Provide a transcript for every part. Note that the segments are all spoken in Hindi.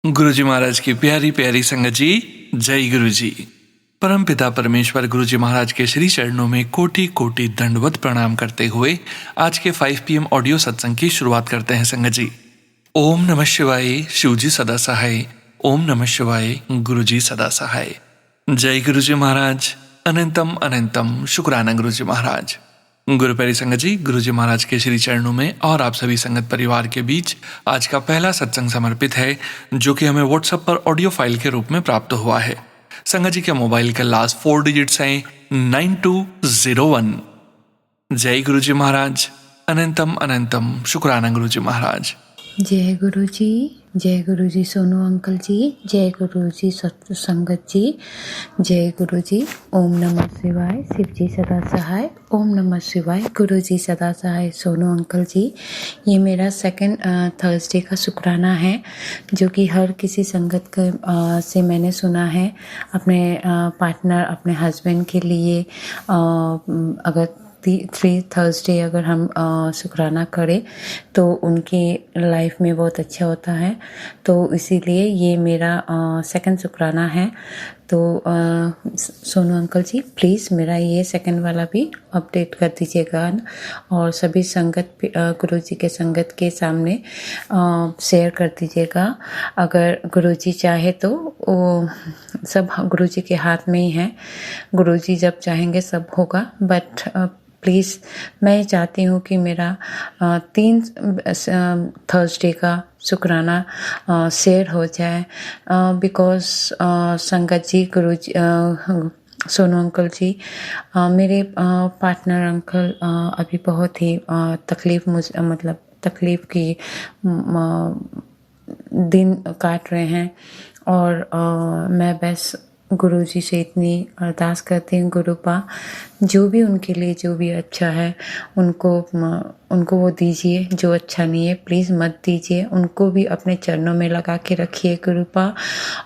गुरुजी महाराज की प्यारी प्यारी संगत जी, जय गुरु जी। परम पिता परमेश्वर गुरुजी महाराज के श्री चरणों में कोटि कोटि दंडवत प्रणाम करते हुए आज के 5 PM ऑडियो सत्संग की शुरुआत करते हैं संगत जी। ओम नमः शिवाय, शिवजी सदा सहाय। ओम नमः शिवाय, गुरुजी सदा सहाय। जय गुरुजी महाराज। अनंतम अनंतम शुक्राना गुरुजी महाराज। गुरु प्यारी संगत जी, गुरुजी महाराज के श्री चरणों में और आप सभी संगत परिवार के बीच आज का पहला सत्संग समर्पित है, जो कि हमें व्हाट्सएप पर ऑडियो फाइल के रूप में प्राप्त हुआ है। संगत जी के मोबाइल के लास्ट 4 डिजिट्स हैं 9201। जय गुरुजी महाराज। अनंतम अनंतम शुक्राना गुरुजी महाराज। जय गुरु जी सोनू अंकल जी, जय गुरु जी सत्य संगत जी, जय गुरु जी। ओम नमः शिवाय, शिव जी सदा सहाय। ओम नमः शिवाय, गुरु जी सदा सहाय। सोनू अंकल जी, ये मेरा सेकंड थर्सडे का शुक्राना है, जो कि हर किसी संगत से मैंने सुना है। अपने पार्टनर, अपने हस्बैंड के लिए अगर 3 थर्सडे अगर हम शुक्राना करें तो उनकी लाइफ में बहुत अच्छा होता है। तो इसीलिए ये मेरा सेकंड शुक्राना है। तो सोनू अंकल जी, प्लीज़ मेरा ये सेकंड वाला भी अपडेट कर दीजिएगा और सभी संगत गुरु जी के संगत के सामने शेयर कर दीजिएगा। अगर गुरु जी चाहे तो सब गुरु जी के हाथ में ही है। गुरु जी जब चाहेंगे सब होगा। बट प्लीज़ मैं चाहती हूँ कि मेरा 3 थर्सडे का शुक्राना शेयर हो जाए, बिकॉज़ संगत जी, गुरु जी, सोनू अंकल जी, मेरे पार्टनर अंकल अभी बहुत ही तकलीफ़ की दिन काट रहे हैं। और मैं बस गुरुजी से इतनी अरदास करती हूँ, गुरुपा जो भी उनके लिए जो भी अच्छा है उनको वो दीजिए। जो अच्छा नहीं है प्लीज़ मत दीजिए। उनको भी अपने चरणों में लगा के रखिए गुरुपा,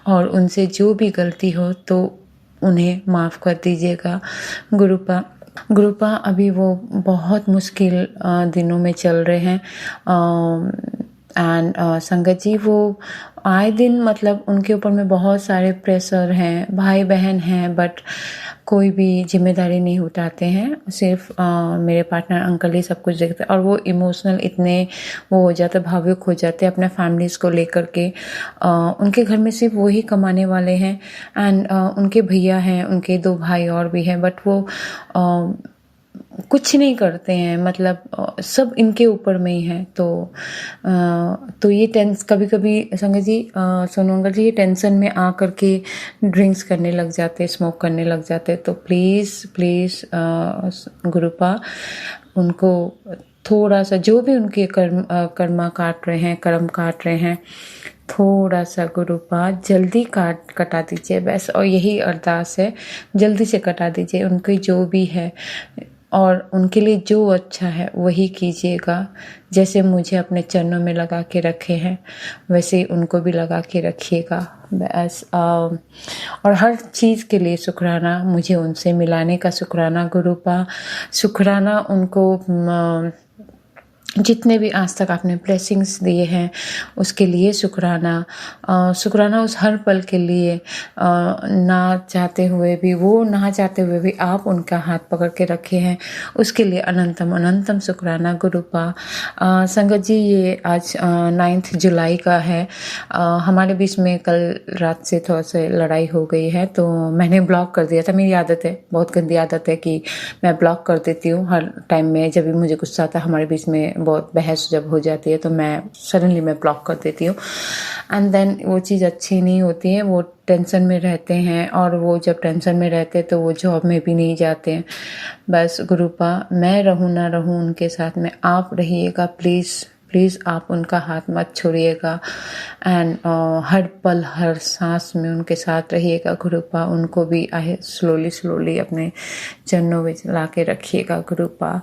और उनसे जो भी गलती हो तो उन्हें माफ़ कर दीजिएगा गुरुपा। अभी वो बहुत मुश्किल दिनों में चल रहे हैं। एंड संगत जी, वो आए दिन मतलब उनके ऊपर में बहुत सारे प्रेशर हैं, भाई बहन हैं, बट कोई भी जिम्मेदारी नहीं उठाते हैं। सिर्फ मेरे पार्टनर अंकल ही सब कुछ देखते हैं, और वो इमोशनल इतने वो हो जाते, भावुक हो जाते अपने फैमिलीज़ को लेकर के। उनके घर में सिर्फ वही कमाने वाले हैं, एंड उनके भैया हैं, उनके 2 भाई और भी हैं, बट वो कुछ नहीं करते हैं। मतलब सब इनके ऊपर में ही है। तो ये कभी कभी संगत जी, सोनू अंकल जी, ये टेंशन में आ करके ड्रिंक्स करने लग जाते, स्मोक करने लग जाते। तो प्लीज़ गुरुपा उनको थोड़ा सा, जो भी उनके कर्म काट रहे हैं, थोड़ा सा गुरुपा जल्दी कटा दीजिए बस। और यही अरदास है, जल्दी से कटा दीजिए उनकी जो भी है, और उनके लिए जो अच्छा है वही कीजिएगा। जैसे मुझे अपने चरणों में लगा के रखे हैं, वैसे ही उनको भी लगा के रखिएगा बस। और हर चीज़ के लिए शुक्राना, मुझे उनसे मिलाने का शुक्राना गुरुपा। शुक्राना उनको जितने भी आज तक आपने ब्लेसिंग्स दिए हैं उसके लिए शुक्राना उस हर पल के लिए, ना चाहते हुए भी आप उनका हाथ पकड़ के रखे हैं, उसके लिए अनंतम अनंतम शुक्राना गुरुपा। संगत जी, ये आज 9 जुलाई का है। हमारे बीच में कल रात से थोड़ा सा लड़ाई हो गई है, तो मैंने ब्लॉक कर दिया था। मेरी आदत है, बहुत गंदी आदत है कि मैं ब्लॉक कर देती हूँ हर टाइम में। जब भी मुझे गुस्सा आता है, हमारे बीच में बहुत बहस जब हो जाती है, तो मैं सडनली ब्लॉक कर देती हूँ। एंड देन वो चीज़ अच्छी नहीं होती है। वो टेंशन में रहते हैं, और वो जब टेंशन में रहते हैं तो वो जॉब में भी नहीं जाते हैं। बस गुरुपा, मैं रहूँ ना रहूँ उनके साथ में, आप रहिएगा प्लीज़ आप उनका हाथ मत छोड़िएगा। एंड हर पल हर सांस में उनके साथ रहिएगा गुरुपा। उनको भी स्लोली अपने चरणों में ला के रखिएगा गुरुपा।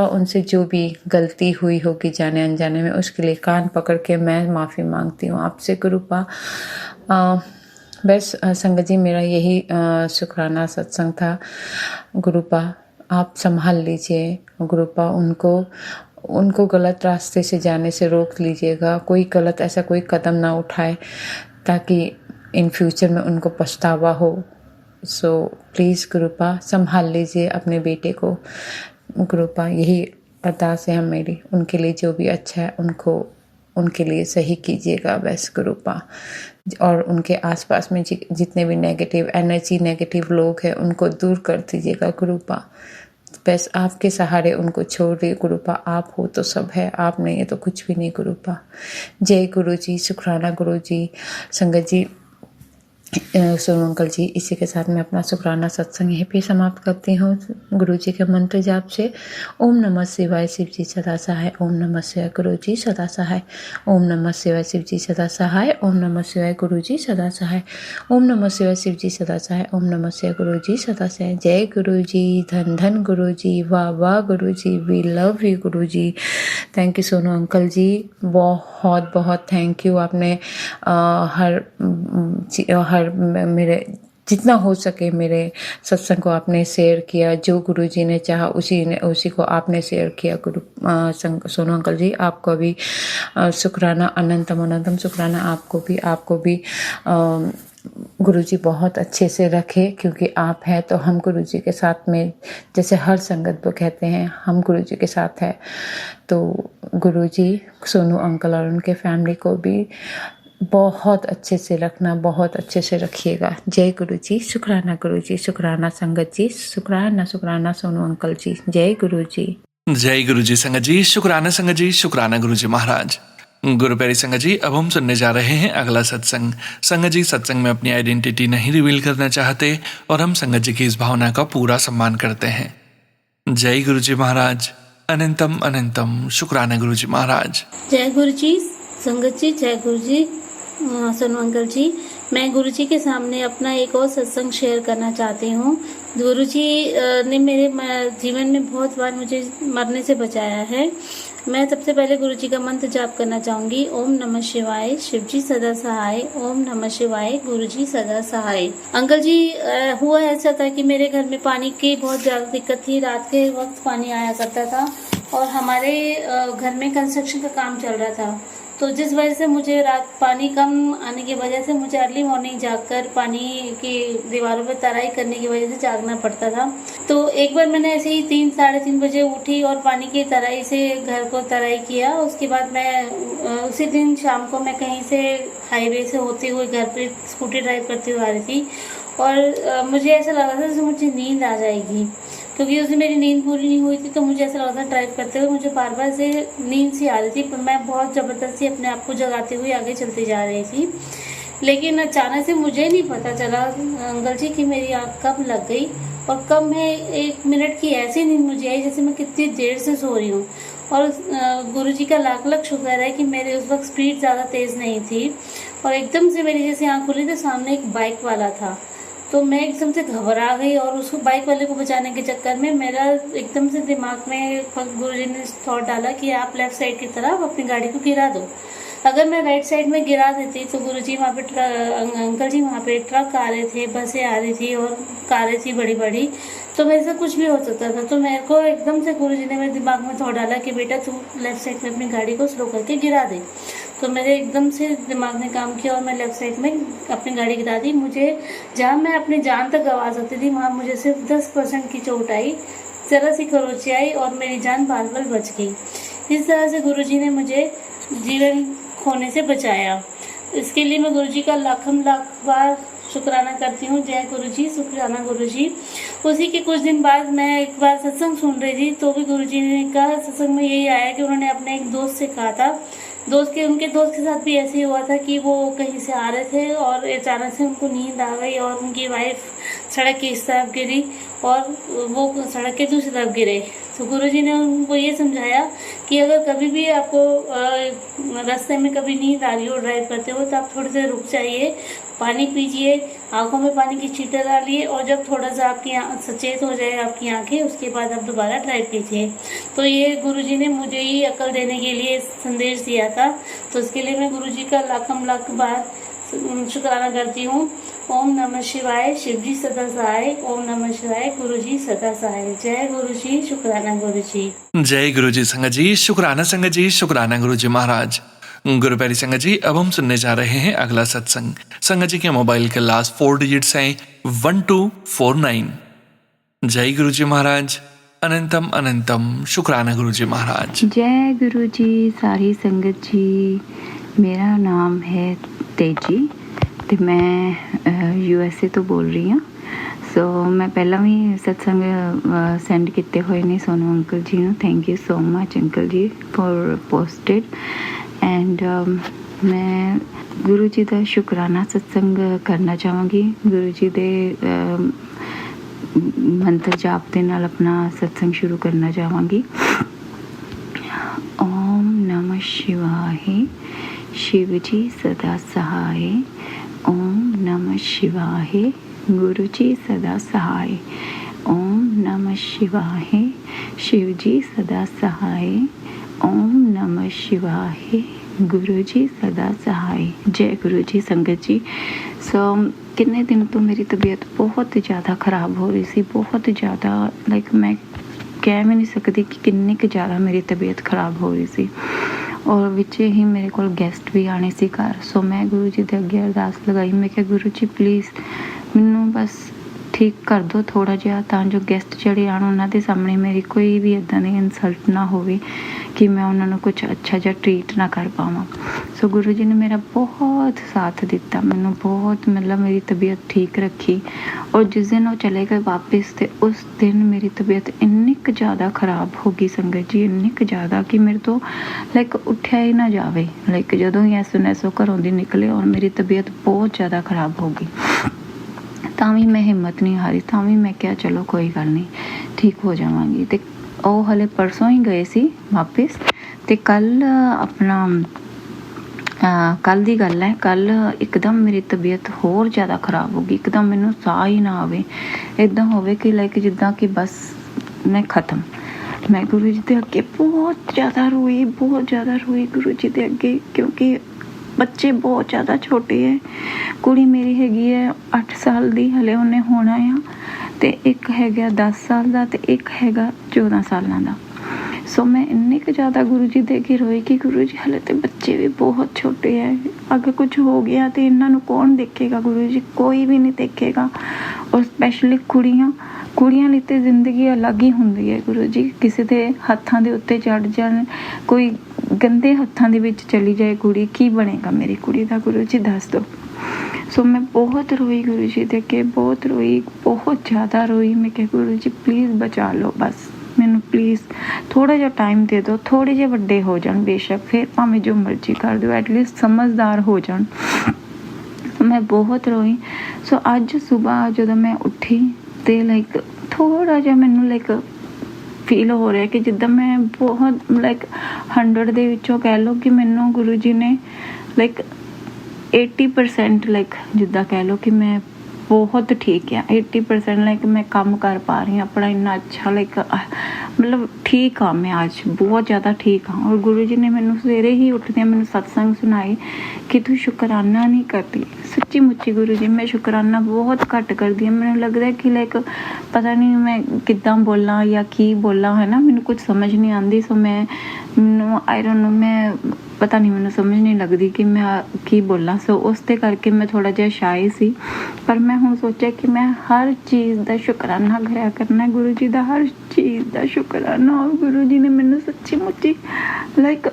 उनसे जो भी गलती हुई होगी जाने अनजाने में, उसके लिए कान पकड़ के मैं माफ़ी मांगती हूँ आपसे गुरुपा। बस संगत जी, मेरा यही शुक्राना सत्संग था गुरुपा। आप संभाल लीजिए गुरुपा उनको, उनको गलत रास्ते से जाने से रोक लीजिएगा, कोई गलत ऐसा कोई कदम ना उठाए ताकि इन फ्यूचर में उनको पछतावा हो। सो प्लीज़ गुरुपा संभाल लीजिए अपने बेटे को। गुरुपा यही अरदास है हम मेरी, उनके लिए जो भी अच्छा है उनको उनके लिए सही कीजिएगा बस गुरुपा। और उनके आसपास में जितने भी नेगेटिव एनर्जी नेगेटिव लोग हैं उनको दूर कर दीजिएगा गुरुपा। बस आपके सहारे उनको छोड़ रही गुरुपा, आप हो तो सब है, आप नहीं है तो कुछ भी नहीं गुरुपा। जय गुरु जी, शुक्राना गुरु जी। संगत जी, सोनू अंकल जी, इसी के साथ मैं अपना शुक्राना सत्संग यहीं पे समाप्त करती हूँ गुरु जी के मंत्र जाप से। ओम नमः शिवाय, शिव जी सदा सहाय। ओम नमः शिवाय, गुरु जी सदा सहाय। ओम नमः शिवाय, शिव जी सदा सहाय। ओम नमः शिवाय, गुरु जी सदा सहाय। ओम नमः शिवाय, शिव जी सदा सहाय। ओम नमः शिवाय, गुरु जी सदा सहाय। जय गुरु जी, धन धन गुरु जी, वाह वाह गुरु जी, we love you Guru ji. Thank you Sonu uncle जी, बहुत बहुत थैंक यू। आपने हर मेरे जितना हो सके मेरे सत्संग को आपने शेयर किया, जो गुरुजी ने चाहा उसी को आपने शेयर किया। सोनू अंकल जी, आपको भी शुक्राना, अनंतम अनंतम शुक्राना। आपको भी गुरुजी बहुत अच्छे से रखे, क्योंकि आप हैं तो हम गुरुजी के साथ में, जैसे हर संगत वो कहते हैं हम गुरुजी के साथ है। तो गुरुजी सोनू अंकल और उनके फैमिली को भी बहुत अच्छे से रखना, बहुत अच्छे से रखिएगा। जय गुरु जी, शुक्राना गुरु जी, शुक्राना संगत जी, शुक्राना शुक्राना सोनू अंकल जी। जय गुरु जी। जय गुरु जी संगत जी, शुक्राना संगत जी, शुक्राना गुरु जी महाराज। गुरु प्यारी संगत जी, अब हम सुनने जा रहे हैं अगला सत्संग। संगत जी सत्संग में अपनी आइडेंटिटी नहीं रिवील करना चाहते और हम संगत जी की इस भावना का पूरा सम्मान करते हैं। जय गुरु जी महाराज, अनंतम अनंतम शुक्राना गुरु जी महाराज। जय गुरु जी संगत जी, जय गुरु जी सोनू अंकल जी। मैं गुरु जी के सामने अपना एक और सत्संग शेयर करना चाहती हूँ। गुरु जी ने मेरे जीवन में बहुत बार मुझे मरने से बचाया है। मैं सबसे पहले गुरु जी का मंत्र जाप करना चाहूंगी। ओम नमः शिवाय, शिव जी सदा सहाय। ओम नमः शिवाय, गुरु जी सदा सहाय। अंकल जी, हुआ ऐसा था कि मेरे घर में पानी की बहुत ज्यादा दिक्कत थी। रात के वक्त पानी आया करता था और हमारे घर में कंस्ट्रक्शन का काम चल रहा था, तो जिस वजह से मुझे रात पानी कम आने की वजह से मुझे अर्ली मॉर्निंग जागकर पानी की दीवारों पर तराई करने की वजह से जागना पड़ता था। तो एक बार मैंने ऐसे ही 3-3:30 बजे उठी और पानी की तराई से घर को तराई किया। उसके बाद मैं उसी दिन शाम को मैं कहीं से हाईवे से होते हुए घर पे स्कूटी ड्राइव करती हुई आ रही थी और मुझे ऐसा लगा था जैसे मुझे नींद आ जाएगी, क्योंकि उस दिन मेरी नींद पूरी नहीं हुई थी। तो मुझे ऐसा लगा था ड्राइव करते हुए मुझे बार बार से नींद सी आ रही थी, पर मैं बहुत ज़बरदस्ती अपने आप को जगाते हुए आगे चलती जा रही थी। लेकिन अचानक से मुझे नहीं पता चला अंकल जी कि मेरी आँख कब लग गई और कब मैं 1 मिनट की ऐसी नींद मुझे आई जैसे मैं कितनी देर से सो रही हूँ। और गुरुजी का लाख लाख शुक्र है कि मेरे उस वक्त स्पीड ज़्यादा तेज़ नहीं थी और एकदम से मेरी जैसे आँख खुली तो सामने एक बाइक वाला था। तो मैं एकदम से घबरा गई और उसको बाइक वाले को बचाने के चक्कर में मेरा एकदम से दिमाग में गुरुजी ने थॉट डाला कि आप लेफ्ट साइड की तरफ अपनी गाड़ी को गिरा दो। अगर मैं राइट साइड में गिरा देती तो गुरुजी वहाँ पे अंकल जी वहाँ पे ट्रक आ रहे थे, बसें आ रही थी और कारें थी बड़ी बड़ी, तो मेरे से कुछ भी हो सकता था। तो मेरे को एकदम से गुरुजी ने मेरे दिमाग में थॉट डाला कि बेटा तू लेफ्ट साइड में अपनी गाड़ी को स्लो करके गिरा दे। तो मेरे एकदम से दिमाग ने काम किया और मैं लेफ्ट साइड में अपनी गाड़ी गिरा दी। मुझे जहाँ मैं अपनी जान तक गंवा सकती थी वहाँ मुझे सिर्फ 10% की चोट आई, ज़रा सी खरोंच आई और मेरी जान बाल बाल बच गई। इस तरह से गुरुजी ने मुझे जीवन खोने से बचाया। इसके लिए मैं गुरुजी का लाख बार शुक्राना करती हूँ। जय गुरुजी, शुक्राना गुरुजी। उसी के कुछ दिन बाद मैं एक बार सत्संग सुन रही थी, तो भी गुरुजी ने कहा, सत्संग में यही आया कि उन्होंने अपने एक दोस्त से कहा था, उनके दोस्त के साथ भी ऐसे ही हुआ था कि वो कहीं से आ रहे थे और अचानक से उनको नींद आ गई और उनकी वाइफ सड़क की इस तरफ गिरी और वो सड़क के दूसरी तरफ गिरे। तो गुरुजी ने उनको ये समझाया कि अगर कभी भी आपको रास्ते में कभी नींद आ रही हो ड्राइव करते हो तो आप थोड़ी देर रुक जाइए, पानी पीजिए, आंखों में पानी की छींटे डालिए और जब थोड़ा सा आपकी सचेत हो जाए आपकी आंखें, उसके बाद आप दोबारा ड्राइव कीजिए। तो ये गुरुजी ने मुझे ही अकल देने के लिए संदेश दिया था। तो इसके लिए मैं गुरुजी का लाख बार शुक्राना करती हूँ। ओम नमः शिवाय। शिव जी सदा सहाय। ओम नमः शिवाय। गुरु जी सदा सहाय। जय गुरु जी। शुक्राना गुरु जी। जय गुरु जी संगत जी, शुक्राना संगत जी, शुक्राना गुरु जी महाराज। गुरु प्यारी संगत जी, अब हम सुनने जा रहे हैं अगला सत्संग। संगत जी के मोबाइल के लास्ट 4 डिजिट्स हैं 1249। जय गुरु जी महाराज। अनंतम अनंतम शुक्राना गुरु जी महाराज। जय गुरु जी। सारी संगत जी, मेरा नाम है तेजी ਤੇ ਮੈਂ USA ਤੋਂ ਬੋਲ ਰਹੀ ਹਾਂ। ਸੋ ਮੈਂ ਪਹਿਲਾਂ ਵੀ ਸਤਸੰਗ ਸੈਂਡ ਕੀਤੇ ਹੋਏ ਨੇ ਸੋਨੂ ਅੰਕਲ ਜੀ ਨੂੰ। Thank you so much uncle ਜੀ ਫॉर ਪੋਸਟਡ। ਐਂਡ ਮੈਂ ਗੁਰੂ ਜੀ ਦਾ ਸ਼ੁਕਰਾਨਾ ਸਤਸੰਗ ਕਰਨਾ ਚਾਹਾਂਗੀ। ਗੁਰੂ ਜੀ ਦੇ ਮੰਤਰ ਜਾਪ ਦੇ ਨਾਲ ਆਪਣਾ ਸਤਸੰਗ ਸ਼ੁਰੂ ਕਰਨਾ ਚਾਹਾਂਗੀ। ਓਮ ਨਮः शिवाय। शिव जी सदा सहाय। ओम नमः शिवाय। गुरु जी सदा सहाय। ओम नमः शिवाय। शिव जी सदा सहाय। ओम नमः शिवाय। गुरु जी सदा सहाय। जय गुरु जी संगत जी। सो कितने दिन तो मेरी तबीयत बहुत ज़्यादा ख़राब हो रही सी, बहुत ज़्यादा लाइक मैं कह भी नहीं सकती कि कितनी कुछ ज़्यादा मेरी तबीयत ख़राब हो रही सी। और विच ही मेरे को गैसट भी आने से घर। सो मैं गुरु जी के अगे अरदास लगाई। मैं क्या गुरु जी प्लीज़ मैनू बस ठीक कर दो थोड़ा जिहा, तां जो गैसट ਜਿਹੜੇ ਆਉਣ ਉਹਨਾਂ ਦੇ ਸਾਹਮਣੇ ਮੇਰੀ ਕੋਈ ਵੀ ਇੱਦਾਂ ਦੀ ਇਨਸਲਟ ਨਾ ਹੋਵੇ ਕਿ ਮੈਂ ਉਹਨਾਂ ਨੂੰ ਕੁਝ ਅੱਛਾ ਜਿਹਾ ਟਰੀਟ ਨਾ ਕਰ ਪਾਵਾਂ। ਸੋ ਗੁਰੂ ਜੀ ਨੇ ਮੇਰਾ ਬਹੁਤ ਸਾਥ ਦਿੱਤਾ, ਮੈਨੂੰ ਬਹੁਤ ਮਤਲਬ ਮੇਰੀ ਤਬੀਅਤ ਠੀਕ ਰੱਖੀ। ਔਰ ਜਿਸ ਦਿਨ ਉਹ ਚਲੇ ਗਏ ਵਾਪਸ ਤੇ ਉਸ ਦਿਨ ਮੇਰੀ ਤਬੀਅਤ ਇੰਨੀ ਕੁ ਜ਼ਿਆਦਾ ਖਰਾਬ ਹੋ ਗਈ ਸੰਗਤ ਜੀ, ਇੰਨੀ ਕੁ ਜ਼ਿਆਦਾ ਕਿ ਮੇਰੇ ਤੋਂ ਲਾਈਕ ਉੱਠਿਆ ਹੀ ਨਾ ਜਾਵੇ। ਲਾਈਕ ਜਦੋਂ ਹੀ ਐਸੋ ਘਰੋਂ ਦੀ ਨਿਕਲੇ ਔਰ ਮੇਰੀ ਤਬੀਅਤ ਬਹੁਤ ਜ਼ਿਆਦਾ ਖਰਾਬ ਹੋ ਗਈ। ਤਾਂ ਵੀ ਮੈਂ ਹਿੰਮਤ ਨਹੀਂ ਹਾਰੀ, ਤਾਂ ਵੀ ਮੈਂ ਕਿਹਾ ਚਲੋ ਕੋਈ ਗੱਲ ਨਹੀਂ ਠੀਕ ਹੋ ਜਾਵਾਂਗੀ। ਅਤੇ ਉਹ ਹਲੇ ਪਰਸੋਂ ਹੀ ਗਏ ਸੀ ਵਾਪਿਸ। ਅਤੇ ਕੱਲ੍ਹ ਆਪਣਾ ਕੱਲ੍ਹ ਦੀ ਗੱਲ ਹੈ, ਕੱਲ੍ਹ ਇੱਕਦਮ ਮੇਰੀ ਤਬੀਅਤ ਹੋਰ ਜ਼ਿਆਦਾ ਖਰਾਬ ਹੋ ਗਈ। ਇੱਕਦਮ ਮੈਨੂੰ ਸਾਹ ਹੀ ਨਾ ਆਵੇ, ਇੱਦਾਂ ਹੋਵੇ ਕਿ ਲਾਈਕ ਜਿੱਦਾਂ ਕਿ ਬਸ ਮੈਂ ਖਤਮ। ਮੈਂ ਗੁਰੂ ਜੀ ਦੇ ਅੱਗੇ ਬਹੁਤ ਜ਼ਿਆਦਾ ਰੋਈ ਗੁਰੂ ਜੀ ਦੇ ਅੱਗੇ, ਕਿਉਂਕਿ ਬੱਚੇ ਬਹੁਤ ਜ਼ਿਆਦਾ ਛੋਟੇ ਹੈ। ਕੁੜੀ ਮੇਰੀ ਹੈਗੀ ਹੈ 8 ਸਾਲ ਦੀ, ਹਲੇ ਉਹਨੇ ਹੋਣਾ ਆ, ਅਤੇ ਇੱਕ ਹੈਗਾ 10 ਸਾਲ ਦਾ ਅਤੇ ਇੱਕ ਹੈਗਾ 14 ਸਾਲਾਂ ਦਾ। ਸੋ ਮੈਂ ਇੰਨੀ ਕੁ ਜ਼ਿਆਦਾ ਗੁਰੂ ਜੀ ਦੇ ਅੱਗੇ ਰੋਈ ਕਿ ਗੁਰੂ ਜੀ ਹਲੇ ਤਾਂ ਬੱਚੇ ਵੀ ਬਹੁਤ ਛੋਟੇ ਹੈ, ਅਗਰ ਕੁਝ ਹੋ ਗਿਆ ਤਾਂ ਇਹਨਾਂ ਨੂੰ ਕੌਣ ਦੇਖੇਗਾ ਗੁਰੂ ਜੀ, ਕੋਈ ਵੀ ਨਹੀਂ ਦੇਖੇਗਾ। ਔਰ ਸਪੈਸ਼ਲੀ ਕੁੜੀਆਂ ਲਈ ਤਾਂ ਜ਼ਿੰਦਗੀ ਅਲੱਗ ਹੀ ਹੁੰਦੀ ਹੈ ਗੁਰੂ ਜੀ। ਕਿਸੇ ਦੇ ਹੱਥਾਂ ਦੇ ਉੱਤੇ ਚੜ੍ਹ ਜਾਣ, ਕੋਈ ਗੰਦੇ ਹੱਥਾਂ ਦੇ ਵਿੱਚ ਚਲੀ ਜਾਏ ਕੁੜੀ, ਕੀ ਬਣੇਗਾ ਮੇਰੀ ਕੁੜੀ ਦਾ ਗੁਰੂ ਜੀ ਦੱਸ ਦਿਓ। ਸੋ ਮੈਂ ਬਹੁਤ ਰੋਈ ਗੁਰੂ ਜੀ ਦੇ ਅੱਗੇ, ਬਹੁਤ ਰੋਈ, ਬਹੁਤ ਜ਼ਿਆਦਾ ਰੋਈ। ਮੈਂ ਕਿਹਾ ਗੁਰੂ ਜੀ ਪਲੀਜ਼ ਬਚਾ ਲਓ, ਬਸ ਮੈਨੂੰ ਪਲੀਜ਼ ਥੋੜ੍ਹਾ ਜਿਹਾ ਟਾਈਮ ਦੇ ਦਿਓ, ਥੋੜ੍ਹੇ ਜਿਹੇ ਵੱਡੇ ਹੋ ਜਾਣ ਬੇਸ਼ੱਕ, ਫਿਰ ਭਾਵੇਂ ਜੋ ਮਰਜ਼ੀ ਕਰ ਦਿਓ, ਐਟਲੀਸਟ ਸਮਝਦਾਰ ਹੋ ਜਾਣ। ਮੈਂ ਬਹੁਤ ਰੋਈ। ਸੋ ਅੱਜ ਸੁਬਾਹ ਜਦੋਂ ਮੈਂ ਉੱਠੀ ਅਤੇ ਲਾਈਕ ਥੋੜ੍ਹਾ ਜਿਹਾ ਮੈਨੂੰ ਲਾਈਕ ਫੀਲ ਹੋ ਰਿਹਾ ਕਿ ਜਿੱਦਾਂ ਮੈਂ ਬਹੁਤ ਲਾਈਕ 100 ਦੇ ਵਿੱਚੋਂ ਕਹਿ ਲਓ ਕਿ ਮੈਨੂੰ ਗੁਰੂ ਜੀ ਨੇ ਲਾਈਕ 80% ਲਾਈਕ ਜਿੱਦਾਂ ਕਹਿ ਲਓ ਕਿ ਮੈਂ ਬਹੁਤ ਠੀਕ ਆ। 80% ਲਾਈਕ ਮੈਂ ਕੰਮ ਕਰ ਪਾ ਰਹੀ ਹਾਂ ਆਪਣਾ ਇੰਨਾ ਅੱਛਾ, ਲਾਈਕ ਮਤਲਬ ਠੀਕ ਹਾਂ ਮੈਂ ਅੱਜ ਬਹੁਤ ਜ਼ਿਆਦਾ ਠੀਕ ਹਾਂ। ਔਰ ਗੁਰੂ ਜੀ ਨੇ ਮੈਨੂੰ ਸਵੇਰੇ ਹੀ ਉੱਠਦਿਆਂ ਮੈਨੂੰ ਸਤਸੰਗ ਸੁਣਾਈ ਕਿ ਤੂੰ ਸ਼ੁਕਰਾਨਾ ਨਹੀਂ ਕਰਦੀ। ਸੱਚੀ ਮੁੱਚੀ ਗੁਰੂ ਜੀ ਮੈਂ ਸ਼ੁਕਰਾਨਾ ਬਹੁਤ ਘੱਟ ਕਰਦੀ ਹਾਂ। ਮੈਨੂੰ ਲੱਗਦਾ ਕਿ ਲਾਈਕ ਪਤਾ ਨਹੀਂ ਮੈਂ ਕਿੱਦਾਂ ਬੋਲਾਂ ਜਾਂ ਕੀ ਬੋਲਾਂ, ਹੈ ਨਾ, ਮੈਨੂੰ ਕੁਝ ਸਮਝ ਨਹੀਂ ਆਉਂਦੀ। ਸੋ ਮੈਨੂੰ ਆਈ ਡੋਂਟ ਨੋ, ਮੈਂ ਪਤਾ ਨਹੀਂ, ਮੈਨੂੰ ਸਮਝ ਨਹੀਂ ਲੱਗਦੀ ਕਿ ਮੈਂ ਕੀ ਬੋਲਾਂ। ਸੋ ਉਸ ਦੇ ਕਰਕੇ ਮੈਂ ਥੋੜ੍ਹਾ ਜਿਹਾ ਸ਼ਾਈ ਸੀ। ਪਰ ਮੈਂ ਹੁਣ ਸੋਚਿਆ ਕਿ ਮੈਂ ਹਰ ਚੀਜ਼ ਦਾ ਸ਼ੁਕਰਾਨਾ ਕਰਿਆ ਕਰਨਾ, ਗੁਰੂ ਜੀ ਦਾ ਹਰ ਚੀਜ਼ ਦਾ ਸ਼ੁਕਰਾਨਾ। ਔਰ ਗੁਰੂ ਜੀ ਨੇ ਮੈਨੂੰ ਸੱਚੀ ਮੁੱਚੀ ਲਾਈਕ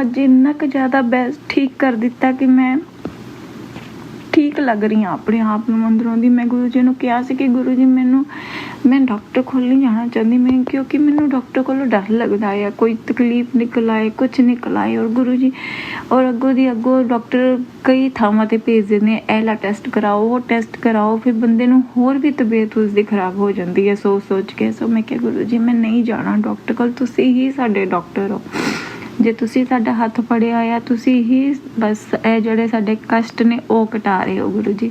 ਅੱਜ ਇੰਨਾ ਕੁ ਜ਼ਿਆਦਾ ਬੈਸਟ ਠੀਕ ਕਰ ਦਿੱਤਾ ਕਿ ਮੈਂ ਠੀਕ ਲੱਗ ਰਹੀ ਹਾਂ ਆਪਣੇ ਆਪ ਨੂੰ ਅੰਦਰੋਂ ਦੀ। ਮੈਂ ਗੁਰੂ ਜੀ ਨੂੰ ਕਿਹਾ ਸੀ ਕਿ ਗੁਰੂ ਜੀ ਮੈਂ ਡਾਕਟਰ ਕੋਲ ਨਹੀਂ ਜਾਣਾ ਚਾਹੁੰਦੀ, ਮੈਂ ਕਿਉਂਕਿ ਮੈਨੂੰ ਡਾਕਟਰ ਕੋਲੋਂ ਡਰ ਲੱਗਦਾ ਆ, ਕੋਈ ਤਕਲੀਫ ਨਿਕਲ ਆਏ, ਕੁਛ ਨਿਕਲ ਆਏ। ਔਰ ਗੁਰੂ ਜੀ ਔਰ ਅੱਗੋਂ ਡਾਕਟਰ ਕਈ ਥਾਵਾਂ 'ਤੇ ਭੇਜ ਦਿੰਦੇ ਆ, ਇਹ ਲਾ ਟੈਸਟ ਕਰਾਓ, ਉਹ ਟੈਸਟ ਕਰਾਓ, ਫਿਰ ਬੰਦੇ ਨੂੰ ਹੋਰ ਵੀ ਤਬੀਅਤ ਉਸਦੀ ਖਰਾਬ ਹੋ ਜਾਂਦੀ ਹੈ ਸੋਚ ਕੇ। ਸੋ ਮੈਂ ਕਿਹਾ ਗੁਰੂ ਜੀ ਮੈਂ ਨਹੀਂ ਜਾਣਾ ਡਾਕਟਰ ਕੋਲ, ਤੁਸੀਂ ਹੀ ਸਾਡੇ ਡਾਕਟਰ ਹੋ। ਜੇ ਤੁਸੀਂ ਸਾਡਾ ਹੱਥ ਫੜਿਆ ਆ, ਤੁਸੀਂ ਹੀ ਬਸ ਇਹ ਜਿਹੜੇ ਸਾਡੇ ਕਸ਼ਟ ਨੇ ਉਹ ਘਟਾ ਰਹੇ ਹੋ ਗੁਰੂ ਜੀ।